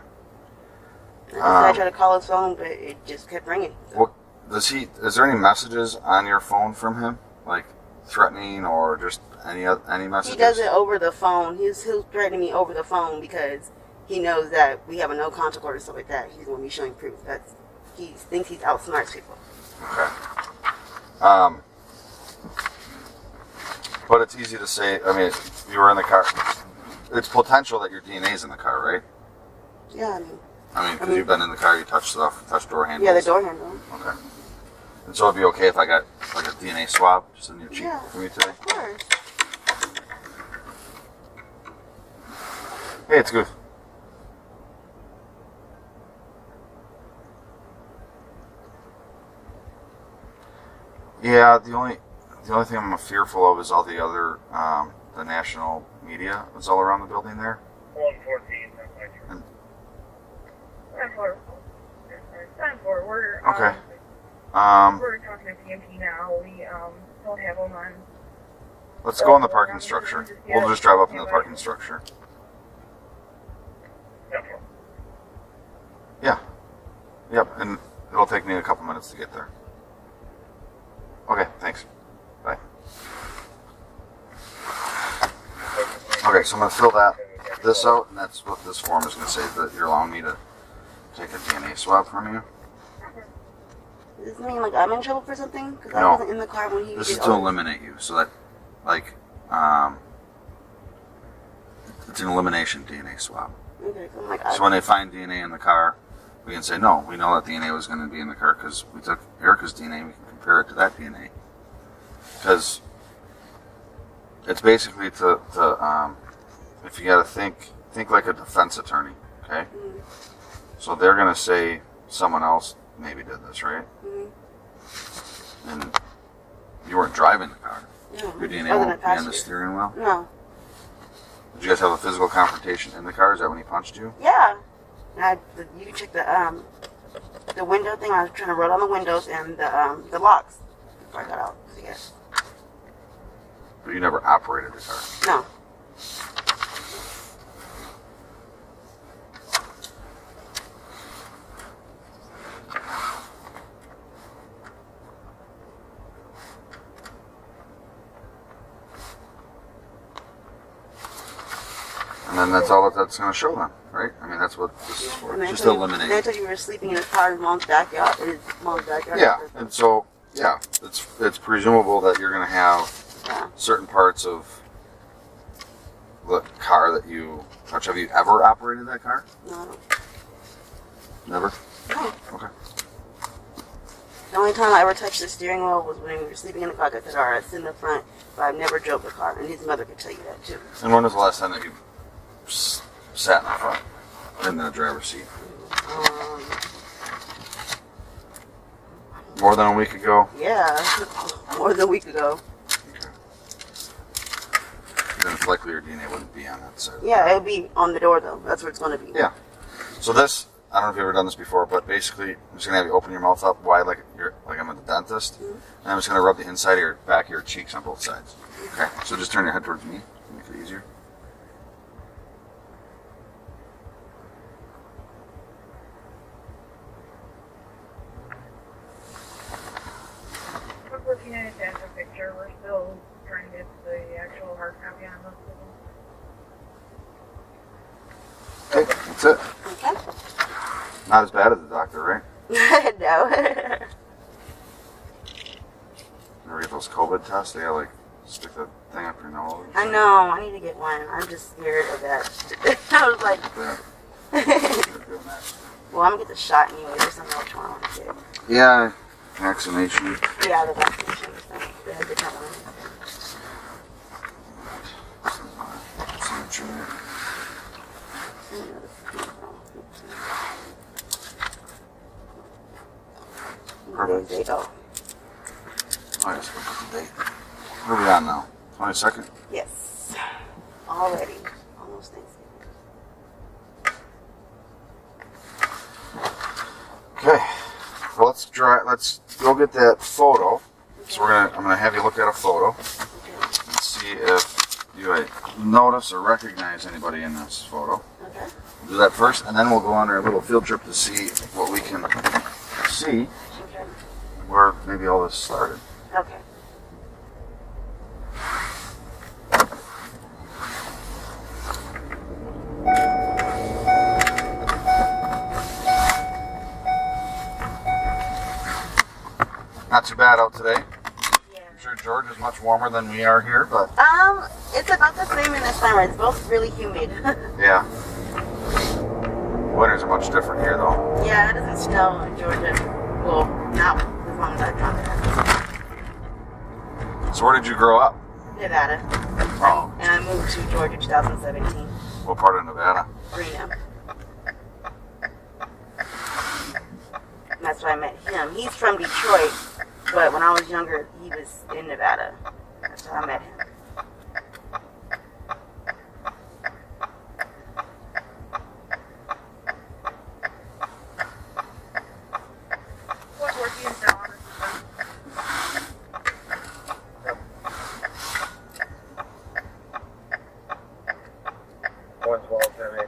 I tried to call his phone, but it just kept ringing. What is there any messages on your phone from him? Like threatening or just any messages? He does it over the phone. He'll threaten me over the phone because he knows that we have a no contact order and stuff like that. He's going to be showing proof. He thinks he's outsmarts people. Okay. But it's easy to say, I mean, you were in the car. It's potential that your DNA's in the car, right? Yeah, Because you've been in the car, you touched stuff, touched door handles. yeah, the door handle. Okay. And so it'd be okay if I got like a DNA swab just in your cheek Yeah, for me today? of course. Hey, it's good. Yeah, the only thing I'm fearful of is all the other the national media that's all around the building there. 114. And- We're Okay. we're talking to PMP now. We don't have them on. Let's go in the parking structure. We'll just drive up into the parking structure. Yeah. Yep, and it'll take me a couple minutes to get there. Okay, thanks. Bye. Okay, so I'm going to fill this out, and that's what this form is going to say, that you're allowing me to take a DNA swab from you. Does this mean like I'm in trouble for something? Because No. I wasn't in the car when he This did is to all eliminate you, so that, like, it's an elimination DNA swab. Okay, so I'm like, So when they find DNA in the car, we can say, no, we know that DNA was going to be in the car because we took Erika's DNA, we can compare it to that DNA. Because it's basically to if you got to think like a defense attorney, okay? Mm-hmm. So they're going to say someone else maybe did this, right? Mm-hmm. And you weren't driving the car. No, Your I wasn't DNA a won't be on the passenger. steering wheel. No. Did you guys have a physical confrontation in the car? Is that when he punched you? Yeah. You can check the window thing. I was trying to roll down the windows and the locks before I got out. So, yeah. But you never operated the car. No. And then that's all that's going to show them, right? I mean, that's what this is for. And Just they to told eliminate. They told you were sleeping in his car in mom's backyard. In his mom's backyard. Yeah, and so yeah, it's presumable that you're going to have Yeah. certain parts of the car that you touch. Have you ever operated that car? No. Never. No. Okay. The only time I ever touched the steering wheel was when we were sleeping in the car. I said, "Alright, sit in the front," but I've never drove the car, and his mother could tell you that too. And when was the last time that you sat in the front, in the driver's seat? More than a week ago. Yeah, more than a week ago. Okay. Then it's likely your DNA wouldn't be on that side. Yeah, it'll be on the door though. That's where it's going to be. Yeah. So this, I don't know if you've ever done this before, but basically, I'm just gonna have you open your mouth up wide, like I'm at the dentist, and I'm just gonna rub the inside of your back of your cheeks on both sides. Okay. So just turn your head towards me to make it easier. We're looking at it as a picture. We're still trying to get the actual hard copy on most of them. Okay, that's it. Okay. Not as bad as the doctor, right? No. Never get those COVID tests. They gotta like stick that thing up your nose. I know. I need to get one. I'm just scared of that. I was like, You're doing that. well, I'm gonna get the shot anyway. There's something else I want to get. Yeah, vaccination. Yeah, the vaccination. They had the kind of Perfect. They go. Oh, yes, look at the date. Where are we on now? 22nd? Yes. Already. Almost Thanksgiving. Okay. Well, let's go get that photo. So I'm gonna have you look at a photo Okay. and see if you notice or recognize anybody in this photo. Okay. We'll do that first, and then we'll go on our little field trip to see what we can see Okay. where maybe all this started. Okay. Not too bad out today. Yeah. I'm sure George is much warmer than we are here, but It's about the same in the summer. It's both really humid. yeah. Winters are much different here, though. Yeah, it doesn't snow in Georgia. Well, not as long as I've gone there. So where did you grow up? Nevada. Oh, And I moved to Georgia 2017. what part of Nevada? Reno. And that's where I met him. He's from Detroit, but when I was younger, he was in Nevada. That's how I met him. What work is now on this? One's well to me.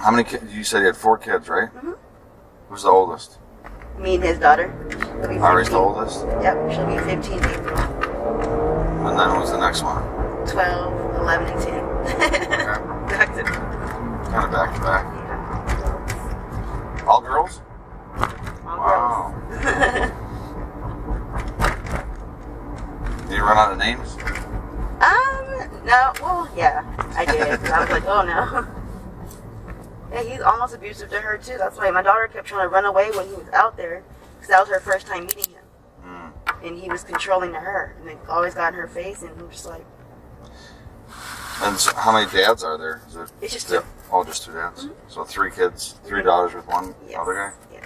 How many kids? You said you had 4 kids, right? Mhm. Who's the oldest? Me and his daughter. She'll be Ari's the 15. oldest? Yep, she'll be 15 in April. And then who's the next one? 12, 11, and 10. Back to Kind of back to back. yeah. All girls? All Wow. girls. Did you run out of names? No, well, yeah, I did. I was like, oh no. Yeah, he's almost abusive to her too. That's why my daughter kept trying to run away when he was out there, because that was her first time meeting him. And he was controlling her, and it always got in her face, and I'm just like... And so how many dads are there? Is it, It's just 2. Oh, just 2 dads? Mhm. So 3 kids, 3 daughters with one Yes. other guy? Yes.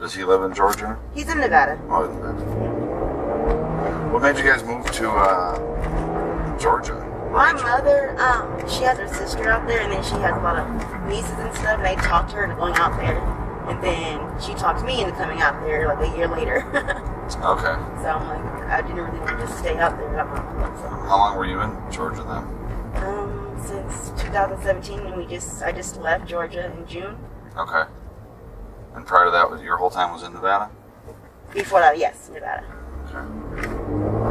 Does he live in Georgia? He's in Nevada. Oh, in Nevada. What made you guys move to Georgia? My mother, she has her sister out there, and then she has a lot of nieces and stuff, and they talked her into going out there. And then she talked me into coming out there like a year later. Okay. So I'm like, I didn't really want to just stay out there. So, How long were you in Georgia then? since 2017, and I just left Georgia in June. Okay. And prior to that, your whole time was in Nevada? Before that, yes, Nevada. Okay.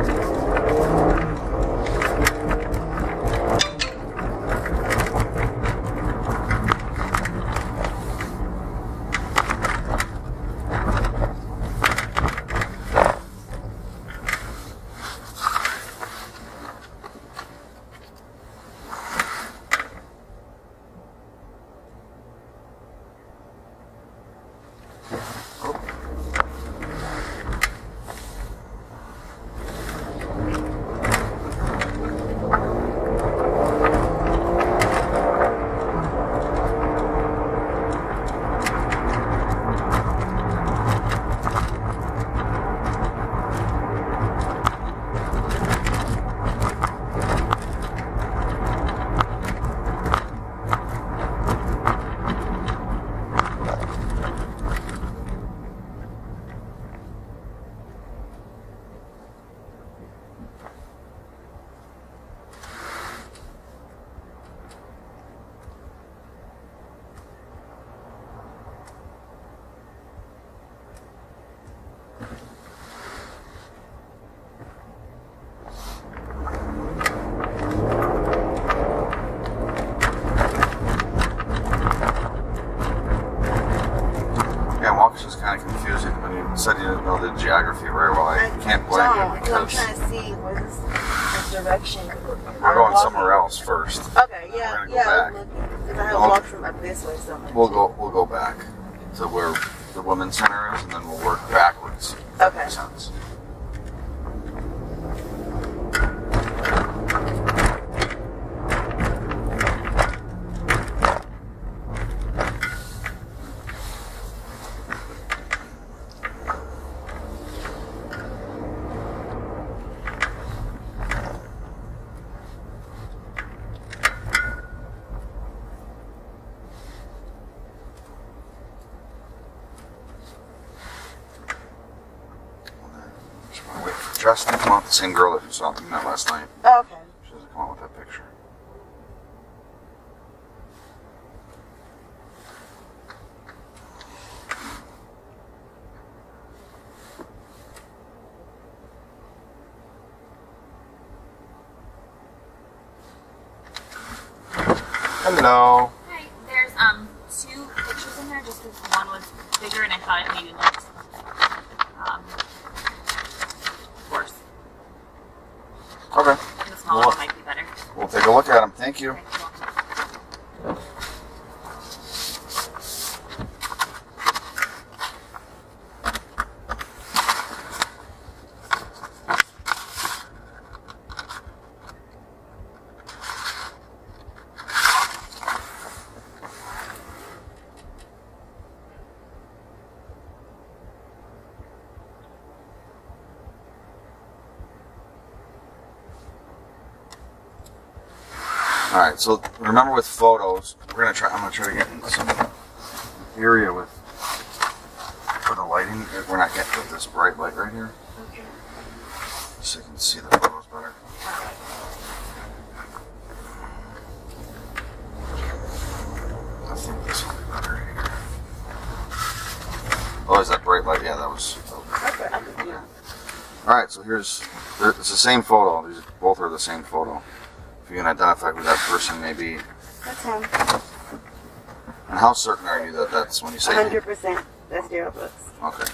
Waukesha's kind of confusing. When you said you didn't know the geography very well, I can't blame you I'm because trying to see where's this direction. we're going somewhere else first. Okay, We're yeah, gonna go yeah. back. Because I have walked from up this way somewhere. We'll go back to where the women's center is, and then we'll work backwards. Okay. Makes sense. Wait for Justin to come out, the same girl that you saw me met last night. Oh, okay. She doesn't come out with that picture. Hello. Hi. There's 2 pictures in there just because one was bigger and I thought it maybe looked worse. Okay. And the smaller Well, one might be better. we'll take a look at them. Thank you. Okay, cool. All right. So remember, with photos, I'm gonna try to get in some area with for the lighting. We're not getting with this bright light right here, Okay. so you can see the photos better. Nothing so it's the same photo. These both are the same photo. If you can identify who that person may be. That's him. And how certain are you that that's when you say 100%. That's Daryl Brooks. Okay.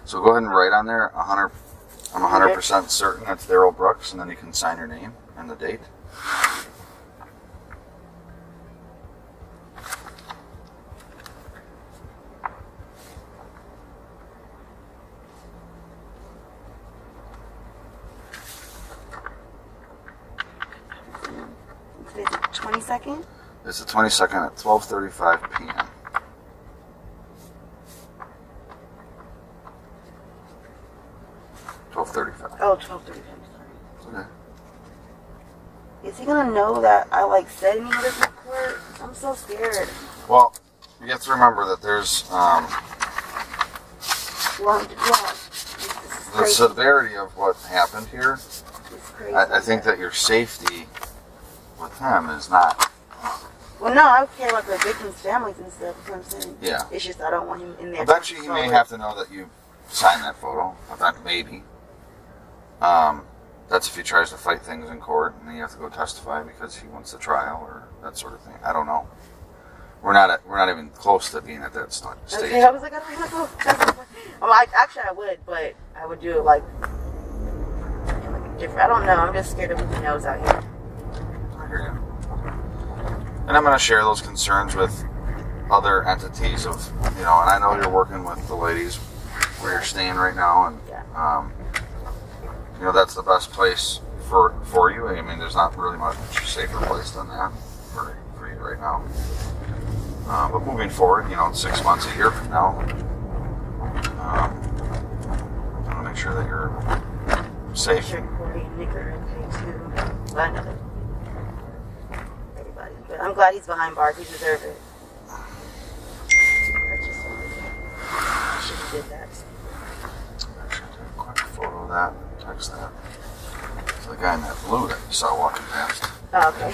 So go ahead and write on there, 100. I'm 100% certain that's Daryl Brooks, and then you can sign your name and the date. Today's the 22nd. It's the 22nd at 12:35 p.m. Oh, 12:35. Sorry. Okay. Is he gonna know that I said any of this in court? I'm so scared. Well, you have to remember that there's Well, yeah. the severity of what happened here. It's crazy. I think that your safety with him is not. Well, no, I care about the victims' families and stuff. That's what I'm saying. Yeah. It's just I don't want him in there. Eventually, he may have to know that you signed that photo. Maybe. That's if he tries to fight things in court, and then you have to go testify because he wants a trial or that sort of thing. I don't know. We're not even close to being at that stage. Okay, I was like, I don't know. Actually, I would, but I would do it different. I don't know. I'm just scared of who he knows out here. I hear you. And I'm going to share those concerns with other entities and I know you're working with the ladies where you're staying right now, and that's the best place for you. I mean, there's not really much safer place than that for you right now. But moving forward, 6 months, a year from now, I want to make sure that you're safe. Sure, Corey and Nick are okay too. Well, I know that everybody, but I'm glad he's behind bars. He deserves it. I should have did that. Actually, take a quick photo of that. Text that to the guy in that blue that you saw walking past. Oh, okay.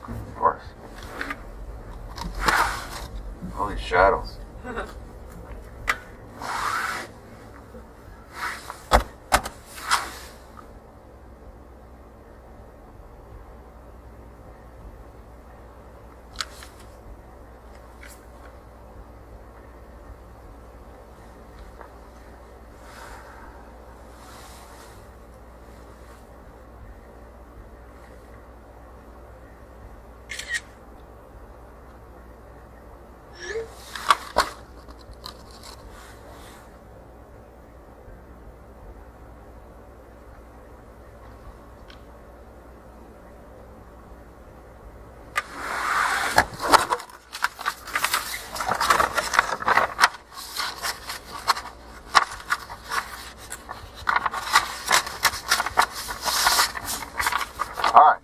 Of course. All these shadows.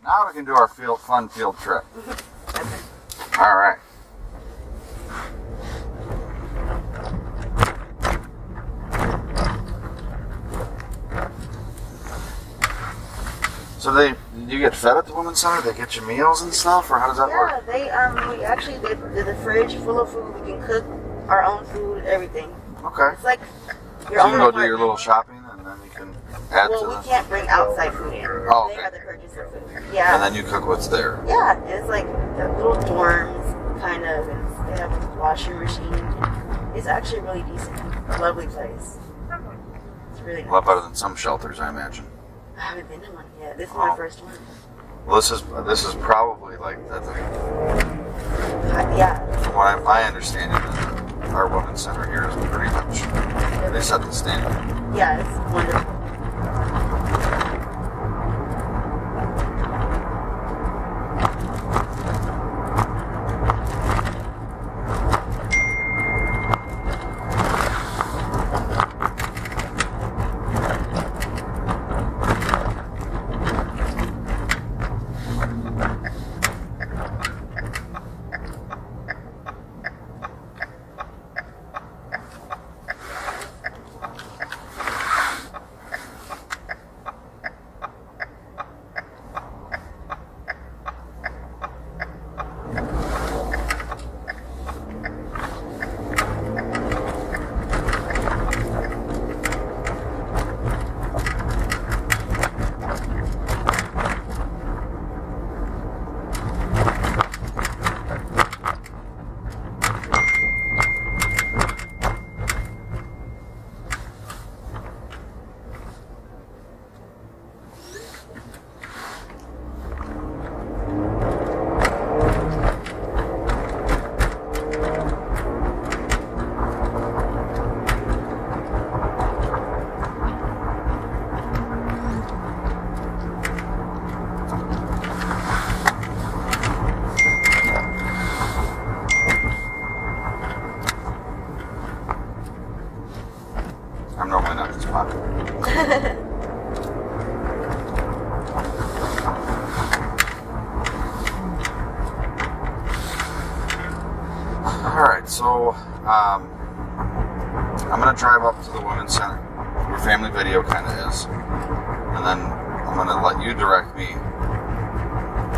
Now we can do our fun field trip. All right. So do you get fed at the Women's Center? They get you meals and stuff, or how does that work? Yeah, we actually did the fridge full of food. We can cook our own food, everything. Okay. It's like your So own you can go do apartment. your little shopping, and then you can add to Well, we the. can't bring outside food in. Oh, They okay. have to purchase their food. Yeah. And then you cook what's there. Yeah, it's like the little dorms, kind of, and they have a washing machine. It's actually really decent. Lovely place. It's really nice. A lot better than some shelters, I imagine. I haven't been to one yet. This is Oh. my first one. Well, this is probably like that's Yeah. from what my understanding. Our Women's Center here is pretty much they set the standard. Yeah, it's wonderful. Alright, so I'm going to drive up to the Women's Center, where Family Video kind of is, and then I'm going to let you direct me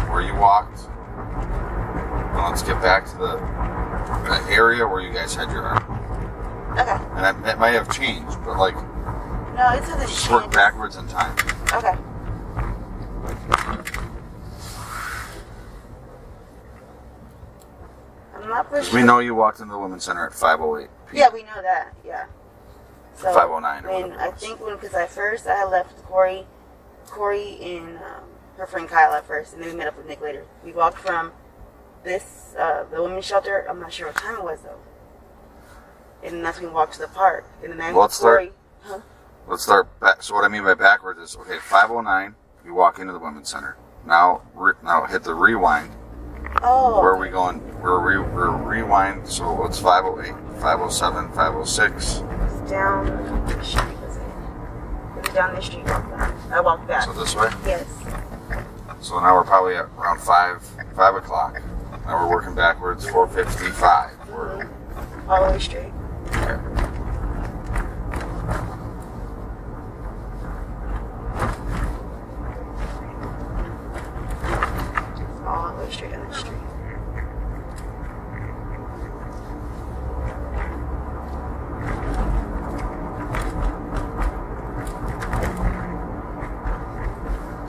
where you walked, and let's get back to the area where you guys had your argument. Okay. And it might have changed, but like, No, it doesn't just work change. backwards in time. Okay. I'm not for Because sure. we know you walked into the Women's Center at 5:08 p.m. Yeah, we know that. Yeah. So 5:09 or when whatever it I was. think because at first I had left Corey and her friend Kyle at first, and then we met up with Nick later. We walked from this the women's shelter. I'm not sure what time it was though. And then that's when we walked to the park. And then I Well, let's start- Corey. Let's start back. So what I mean by backwards is, okay, 5:09, you walk into the Women's Center. Now hit the rewind. Oh. Where are we going? We're rewind. So it's 5:08, 5:07, 5:06. It's down the street. Was it? It was down the street. I walked back. So this way. Yes. So now we're probably at around 5 o'clock. Now we're working backwards, 4:55. We're All the way straight. okay. All the way straight down the street.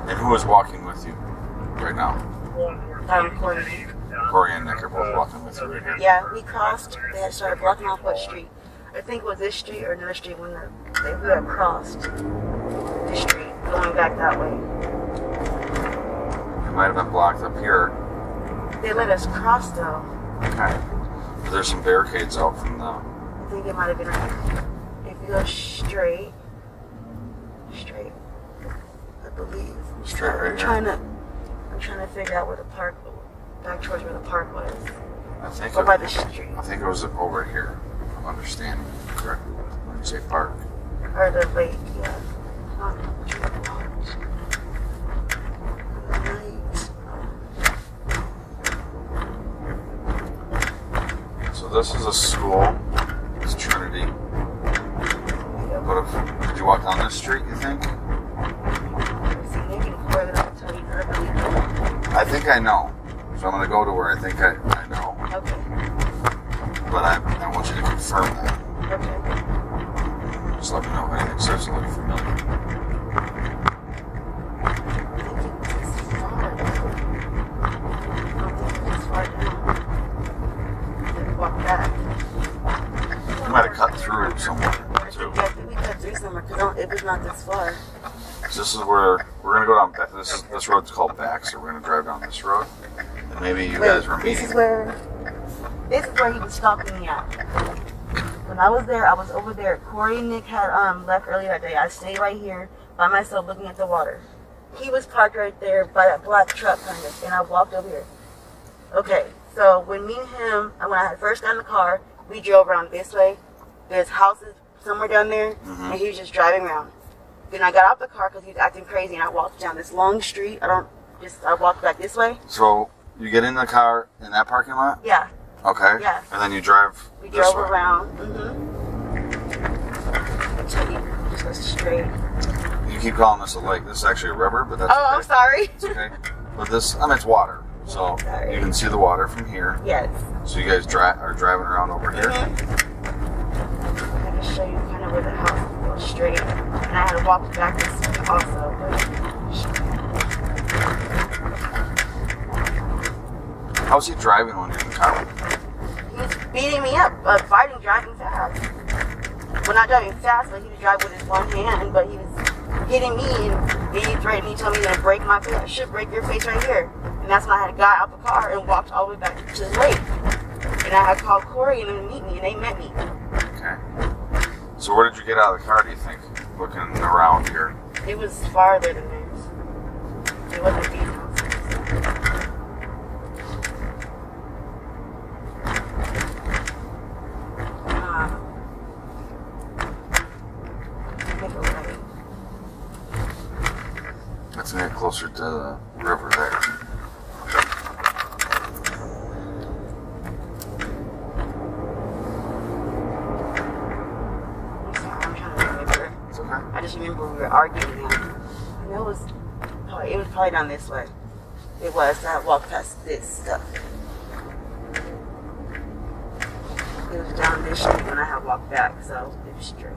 And who is walking with you right now? Corey. Corey and Nick are both walking with you right here. Yeah, we crossed. They had started blocking off what street? I think it was this street or another street when we had crossed this street going back that way. It might have been blocked up here. They let us cross though. Okay. There's some barricades out from the. I think it might have been right here. If you go straight, I believe. Straight right I'm here? I'm trying to figure out where the park, back towards where the park was. I think. Or by the street. I think it was over here. If I'm understanding correctly when you say park. Or the lake, yeah. So this is a school. It's Trinity. But did you walk down this street? You think? I think I know. So I'm gonna go to where I think I know. Okay. But I want you to confirm that. Okay. Just let me know if anything starts to look familiar. You might have cut through somewhere too. Yeah, I think we cut through somewhere because it was not this far. So this is where we're gonna go down. This road's called back, so we're gonna drive down this road. And maybe you guys were This meeting. is where he was stalking me at. When I was there, I was over there. Corey and Nick had left earlier that day. I stayed right here by myself looking at the water. He was parked right there by that black truck kind of, and I walked over here. Okay, so when me and him, when I first got in the car, we drove around this way. There's houses somewhere down there, and he was just driving around. Then I got out the car because he was acting crazy, and I walked down this long street. I walked back this way. So you get in the car in that parking lot? Yeah, Okay. Yeah. And then you drive we this drove way. around. Until he just went straight. You keep calling this a lake. This is actually a river, but that's Oh, okay. I'm sorry. It's okay. But this, it's water. So Sorry. you can see the water from here. Yes. So you guys are driving around over here. I can show you kind of where the house goes straight. And I had to walk back this way also. How's he driving when you're in the car? He was beating me up, fighting, driving fast. Well, not driving fast, but he was driving with his one hand, but he was hitting me and he threatened me, told me to break my face. I should break your face right here. And that's when I had got out the car and walked all the way back to the lake. And I had called Corey and them to meet me, and they met me. Okay. So where did you get out of the car, do you think? Looking around here. It was farther than theirs. It wasn't these houses. Make it right. Let's get closer to the river there. remember we were arguing now. And it was probably down this way. It was. I walked past this stuff. It was down this street when I had walked back, so it was straight.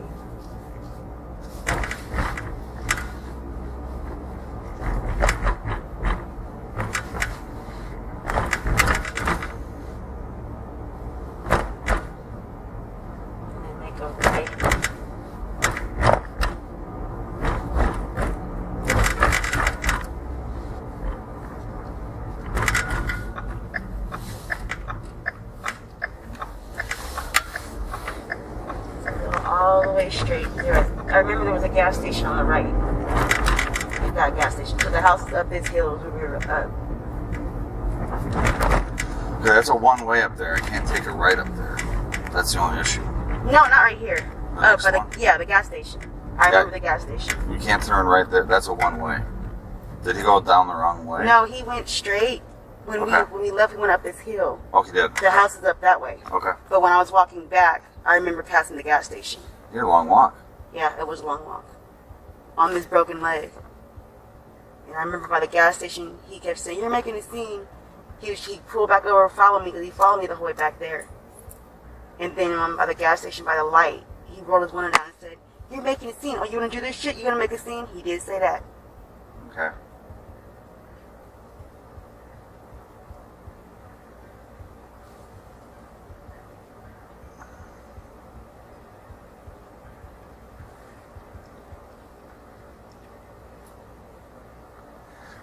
All the way straight. I remember there was a gas station on the right. We got a gas station. So the house is up this hill where we were up. Okay, that's a one-way up there. I can't take a right up there. That's the only issue. No, not right here. The next one? The gas station. I remember the gas station. You can't turn right there. That's a one-way. Did he go down the wrong way? No, he went straight. When we left, we went up this hill. Oh, he did. The house is up that way. Okay. But when I was walking back, I remember passing the gas station. You had a long walk. Yeah, it was a long walk. On this broken leg. And I remember by the gas station, he kept saying, "You're making a scene." He pulled back over and followed me because he followed me the whole way back there. And then by the gas station, by the light, he rolled his window down and said, "You're making a scene. Oh, you want to do this shit? You going to make a scene?" He did say that. Okay.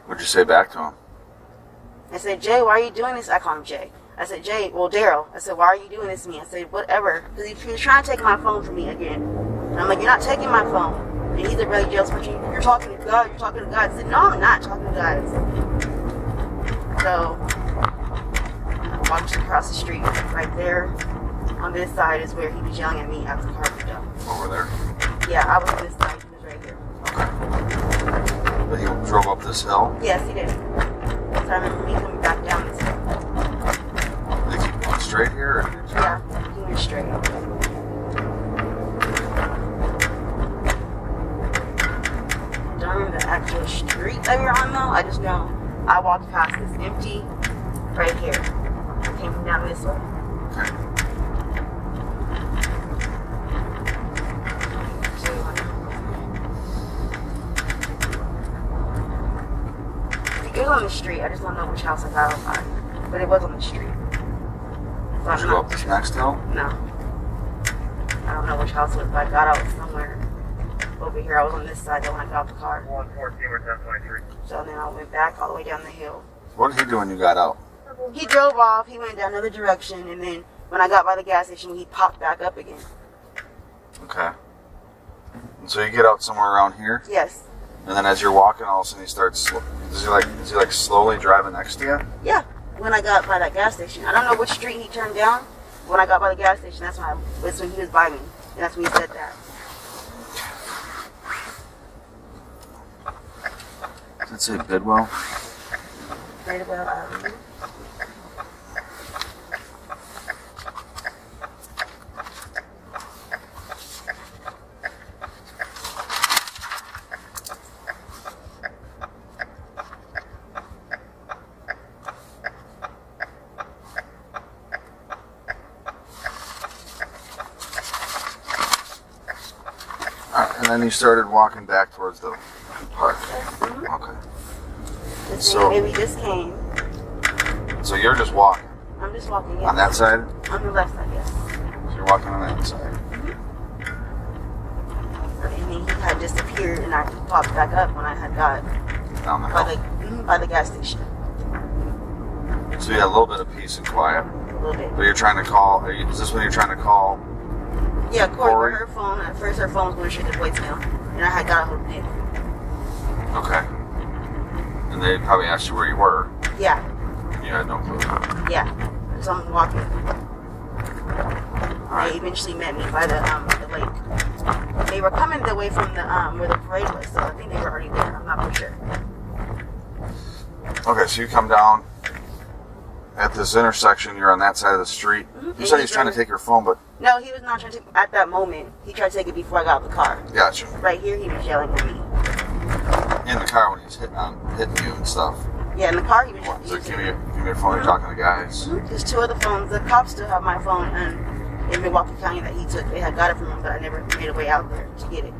What'd you say back to him? I said, "Jay, why are you doing this?" I call him Jay. I said, "Jay, well, Daryl." I said, "Why are you doing this to me?" I said, "Whatever." Because he was trying to take my phone from me again. And I'm like, "You're not taking my phone." And he's a really jealous person. "You're talking to God. You're talking to God." I said, "No, I'm not talking to God." So, I walked across the street. Right there on this side is where he was yelling at me after the car was done. Over there. Yeah, I was on this side. He was right here. Okay. But he drove up this hill? Yes, he did. So I remember me coming back down this hill. Did he keep going straight here? Or did he turn? Yeah, he went straight. I don't remember the actual street that we were on though. I just know I walked past this empty right here. I came from down this way. Okay. It was on the street. I just don't know which house I got out by. But it was on the street. So Did you go up this next hill? No. I don't know which house it was, but I got out somewhere over here. I was on this side though when I got out the car. 114 or 1023. So then I went back all the way down the hill. What did he do when you got out? He drove off. He went down another direction. And then when I got by the gas station, he popped back up again. Okay. And so you get out somewhere around here, Yes. and then as you're walking, all of a sudden he starts. Is he like slowly driving next to you? Yeah. When I got by that gas station. I don't know which street he turned down. When I got by the gas station, that's when he was by me. And that's when he said that. Does it say Bidwell? Right about And then you started walking back towards the park. Okay. this So- maybe just came. So you're just walking I'm just walking on that side? on the left side, yes. So you're walking on that side. And then he had disappeared and I popped back up when I had got Down the by hill. by the gas station. So you had a little bit of peace and quiet. A little bit. But you're trying to call. Is this when you're trying to call? Yeah, Corey, Corey? her phone, at first her phone was going straight to voicemail. And I had got a hold of it. Okay. And they probably asked you where you were. Yeah, You had no clue. yeah. So I'm walking. All right. They eventually met me by the lake. They were coming the way from the where the parade was, so I think they were already there. I'm not for sure. Okay, so you come down, at this intersection, you're on that side of the street. Mm-hmm. You said he's trying to take your phone, but... No, he was not trying to. At that moment, he tried to take it before I got out of the car. Gotcha. Right here, he was yelling at me. In the car when he was hitting you and stuff. Yeah, in the car, he was. What? So give me your phone. You're talking to guys. There's two other phones. The cops still have my phone in Milwaukee County that he took. They had got it from him, but I never made a way out there to get it.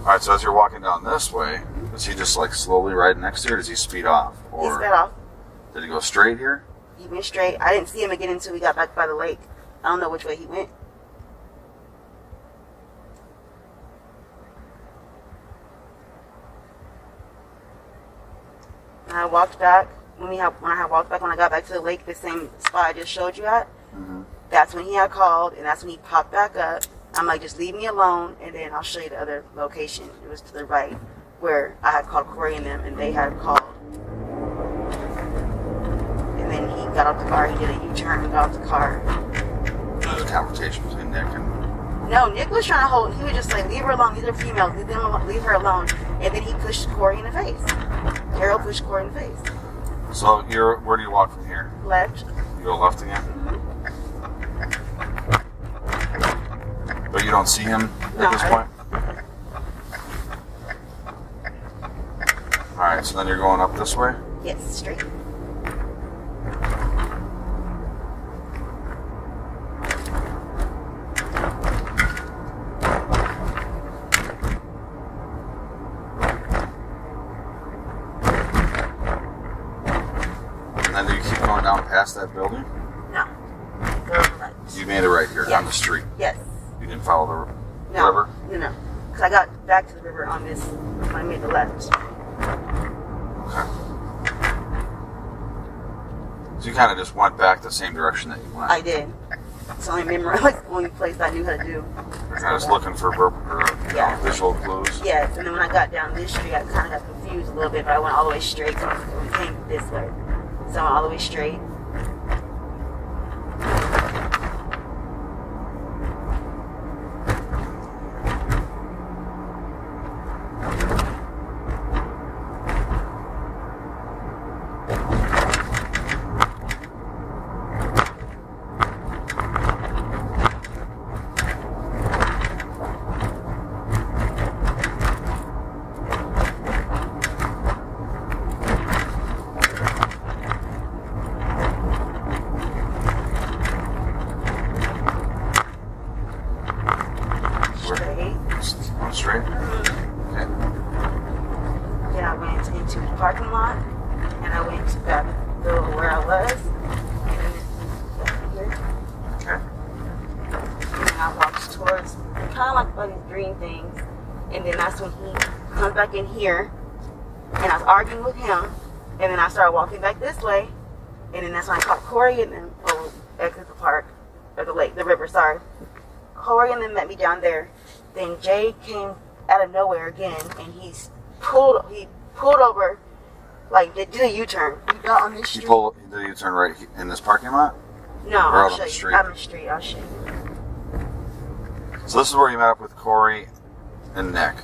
All right. So as you're walking down this way, is he just like slowly right next to you, or does he speed off? Or He sped off. did he go straight here? He went straight. I didn't see him again until we got back by the lake. I don't know which way he went. And I walked back. When I got back to the lake, the same spot I just showed you at, that's when he had called, and that's when he popped back up. I'm like, just leave me alone, and then I'll show you the other location. It was to the right, where I had called Corey and them, and they had called. And then he got off the car, he did a U-turn and got off the car. There's a confrontation between Nick and... No, Nick was trying to hold, he was just like, leave her alone, these are females, leave her alone. And then he pushed Corey in the face. Daryl pushed Corey in the face. So where do you walk from here? Left. You go left again? But you don't see him at this point? Alright, so then you're going up this way? Yes, straight. And then do you keep going down past that building? No. Go right. You made it right here, down the street. Yes. You didn't follow the river? No. Because I got back to the river on this when I made the left. Okay. So you kind of just went back the same direction that you went. I did. It's the only place I knew how to do. I was looking for visual clues. Yes, and then when I got down this street, I kind of got confused a little bit, but I went all the way straight. So we came this way. So I went all the way straight. Straight? Okay. Then I went into the parking lot, and I went back to where I was, and then here. Okay. And I walked towards kind of like these green things, and then that's when he comes back in here, and I was arguing with him, and then I started walking back this way, and then that's when I caught Corey and them exit the park, or the lake, the river, sorry. Corey and them met me down there. Then Jay came out of nowhere again, and he pulled over, like did a U-turn. He got on this street. You did a U-turn right in this parking lot? No, or I'll out on show the you. street? I'm in the street. I'll show you. So this is where you met up with Corey and Nick.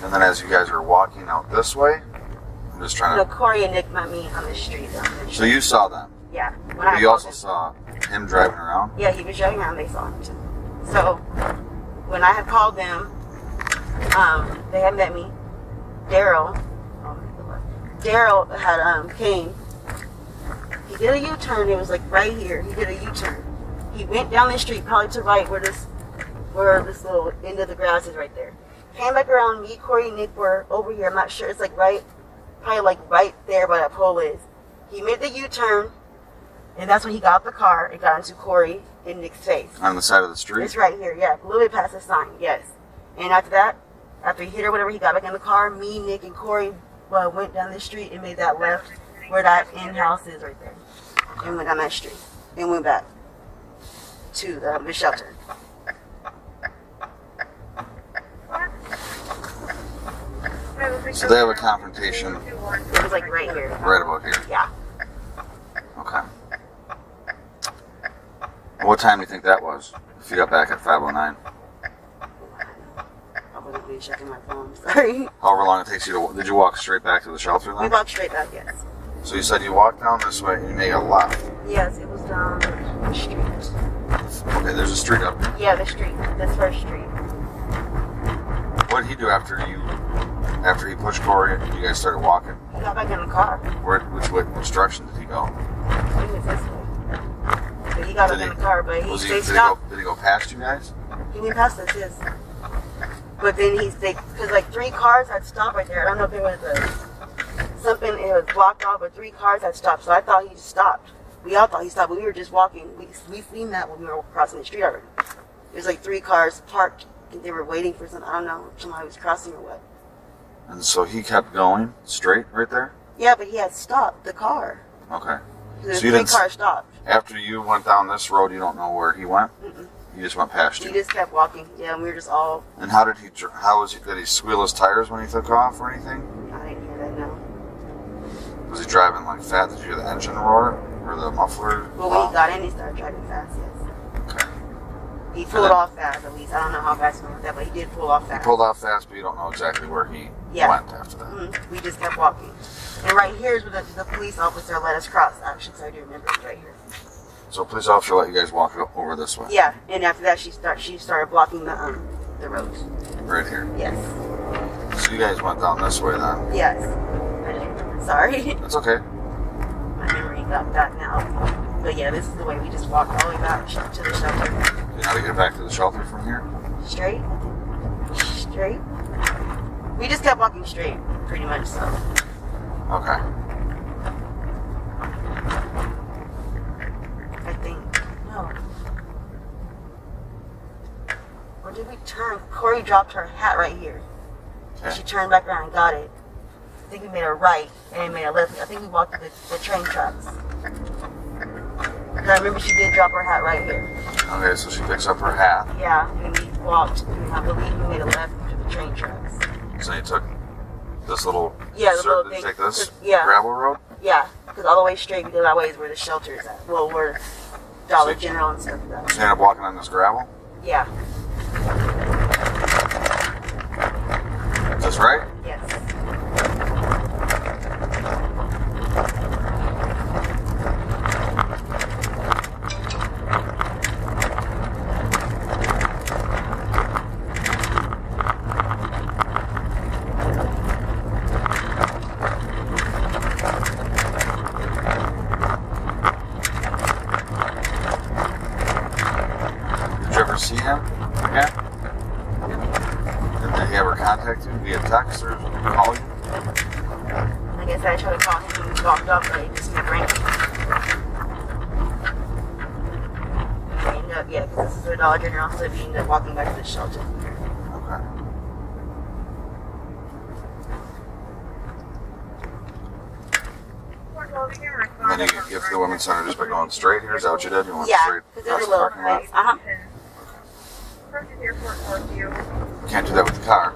And then as you guys were walking out this way, I'm just trying No, to... Corey and Nick met me on the street. So you saw them? Yeah. But you also saw him driving around? Yeah, he was driving around. They saw him too. So when I had called them, they had met me. Daryl had came. He did a U-turn. It was like right here. He did a U-turn. He went down the street, probably to right where this little end of the grass is right there. Came back around. Me, Corey, and Nick were over here. I'm not sure. It's like probably like right there where that pole is. He made the U-turn, and that's when he got out the car and got into Corey and Nick's face. On the side of the street? It's right here, yeah. A little bit past the sign, yes. And after that, after he hit her, whatever, he got back in the car. Me, Nick, and Corey went down the street and made that left where that in-house is right there. And went down that street and went back to the shelter. So they have a confrontation It was like right here. right about here? Yeah. Okay. And what time do you think that was? If you got back at 5:09? I wasn't really checking my phone, sorry. However long it takes you to... Did you walk straight back to the shelter We then? walked straight back, yes. So you said you walked down this way and you made a left. Yes, it was down the street. Okay, there's a street up here. Yeah, the street. This first street. What did he do after he pushed Corey and you guys started walking? He got back in the car. Which direction did he go? He was this way. But he got back in the car, but they stopped. Did he go past you guys? He went past us, yes. But then because like 3 cars had stopped right there. I don't know if it was something, it was blocked off, but 3 cars had stopped. So I thought he just stopped. We all thought he stopped, but we were just walking. We seen that when we were crossing the street already. There's like 3 cars parked. I think they were waiting for something. I don't know, somebody was crossing or what. And so he kept going straight right there? Yeah, but he had stopped the car. Okay. The So you 3 didn't cars stopped. After you went down this road, you don't know where he went? Mm-mm. He just went past He you. just kept walking. Yeah, and we were just all. And did he squeal his tires when he took off or anything? I didn't hear that now. Was he driving like fast? Did you hear the engine roar or the muffler? But when he got in, he started driving fast. Yes. Okay. He pulled off fast, at least. I don't know how fast he went with that, but he did pull off He fast. pulled off fast, but you don't know exactly where he went after that. Mm-hmm. We just kept walking. And right here is where the police officer let us cross, actually, so I do remember it right here. So police officer let you guys walk over this way? Yeah, and after that, she started blocking the roads. Right here. Yes. So you guys went down this way then? Yes. I just remember. Sorry. That's okay. My memory got back now. But yeah, this is the way we just walked all the way back to the shelter. You know how to get back to the shelter from here? Straight? Straight? We just kept walking straight, pretty much, so. Okay. I think. No. Or did we turn? Corey dropped her hat right here. Okay. And she turned back around and got it. I think we made a right and made a left. I think we walked the train tracks. I remember she did drop her hat right here. Okay, so she picks up her hat. Yeah, and we walked. And I believe we made a left to the train tracks. So you took this little... Yeah, the little Did you thing. take this Yeah. gravel road? Yeah, because all the way straight, because that way is where the shelter is at. Well, where Dollar General and stuff like So that. you end up walking on this gravel? Yeah. Is this right? Yes. Did you ever see him again? Did he ever contact you via text or call you? I guess I tried to call him and he walked up, but he just never answered. We ended up, yeah, because this is the Dollar General, so we ended up walking back to the shelter. Okay. And then you get to the women's center just by going straight here? Is that what you did? You went Yeah, straight because there's across a the little parking lot? place. Uh-huh. Approaches Airport Northview. Can't do that with the car.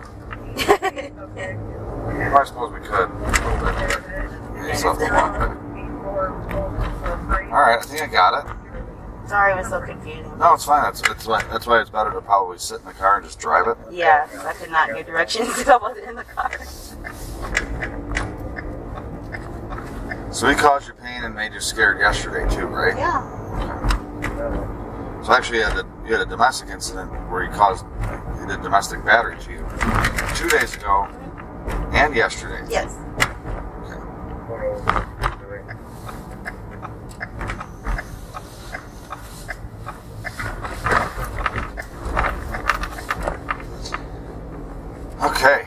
Okay. Well, I suppose we could. A little bit. You still have to walk back. Alright, I think I got it. Sorry, it was so confusing. No, it's fine. That's why it's better to probably sit in the car and just drive it. Yeah, because I could not give directions because I wasn't in the car. So he caused you pain and made you scared yesterday too, right? Yeah. So actually you had a domestic incident where he did domestic battery to you 2 days ago and yesterday. Yes. Okay.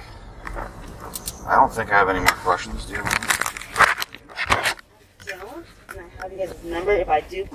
I don't think I have any more questions, do you? So, can I have you guys' number if I do?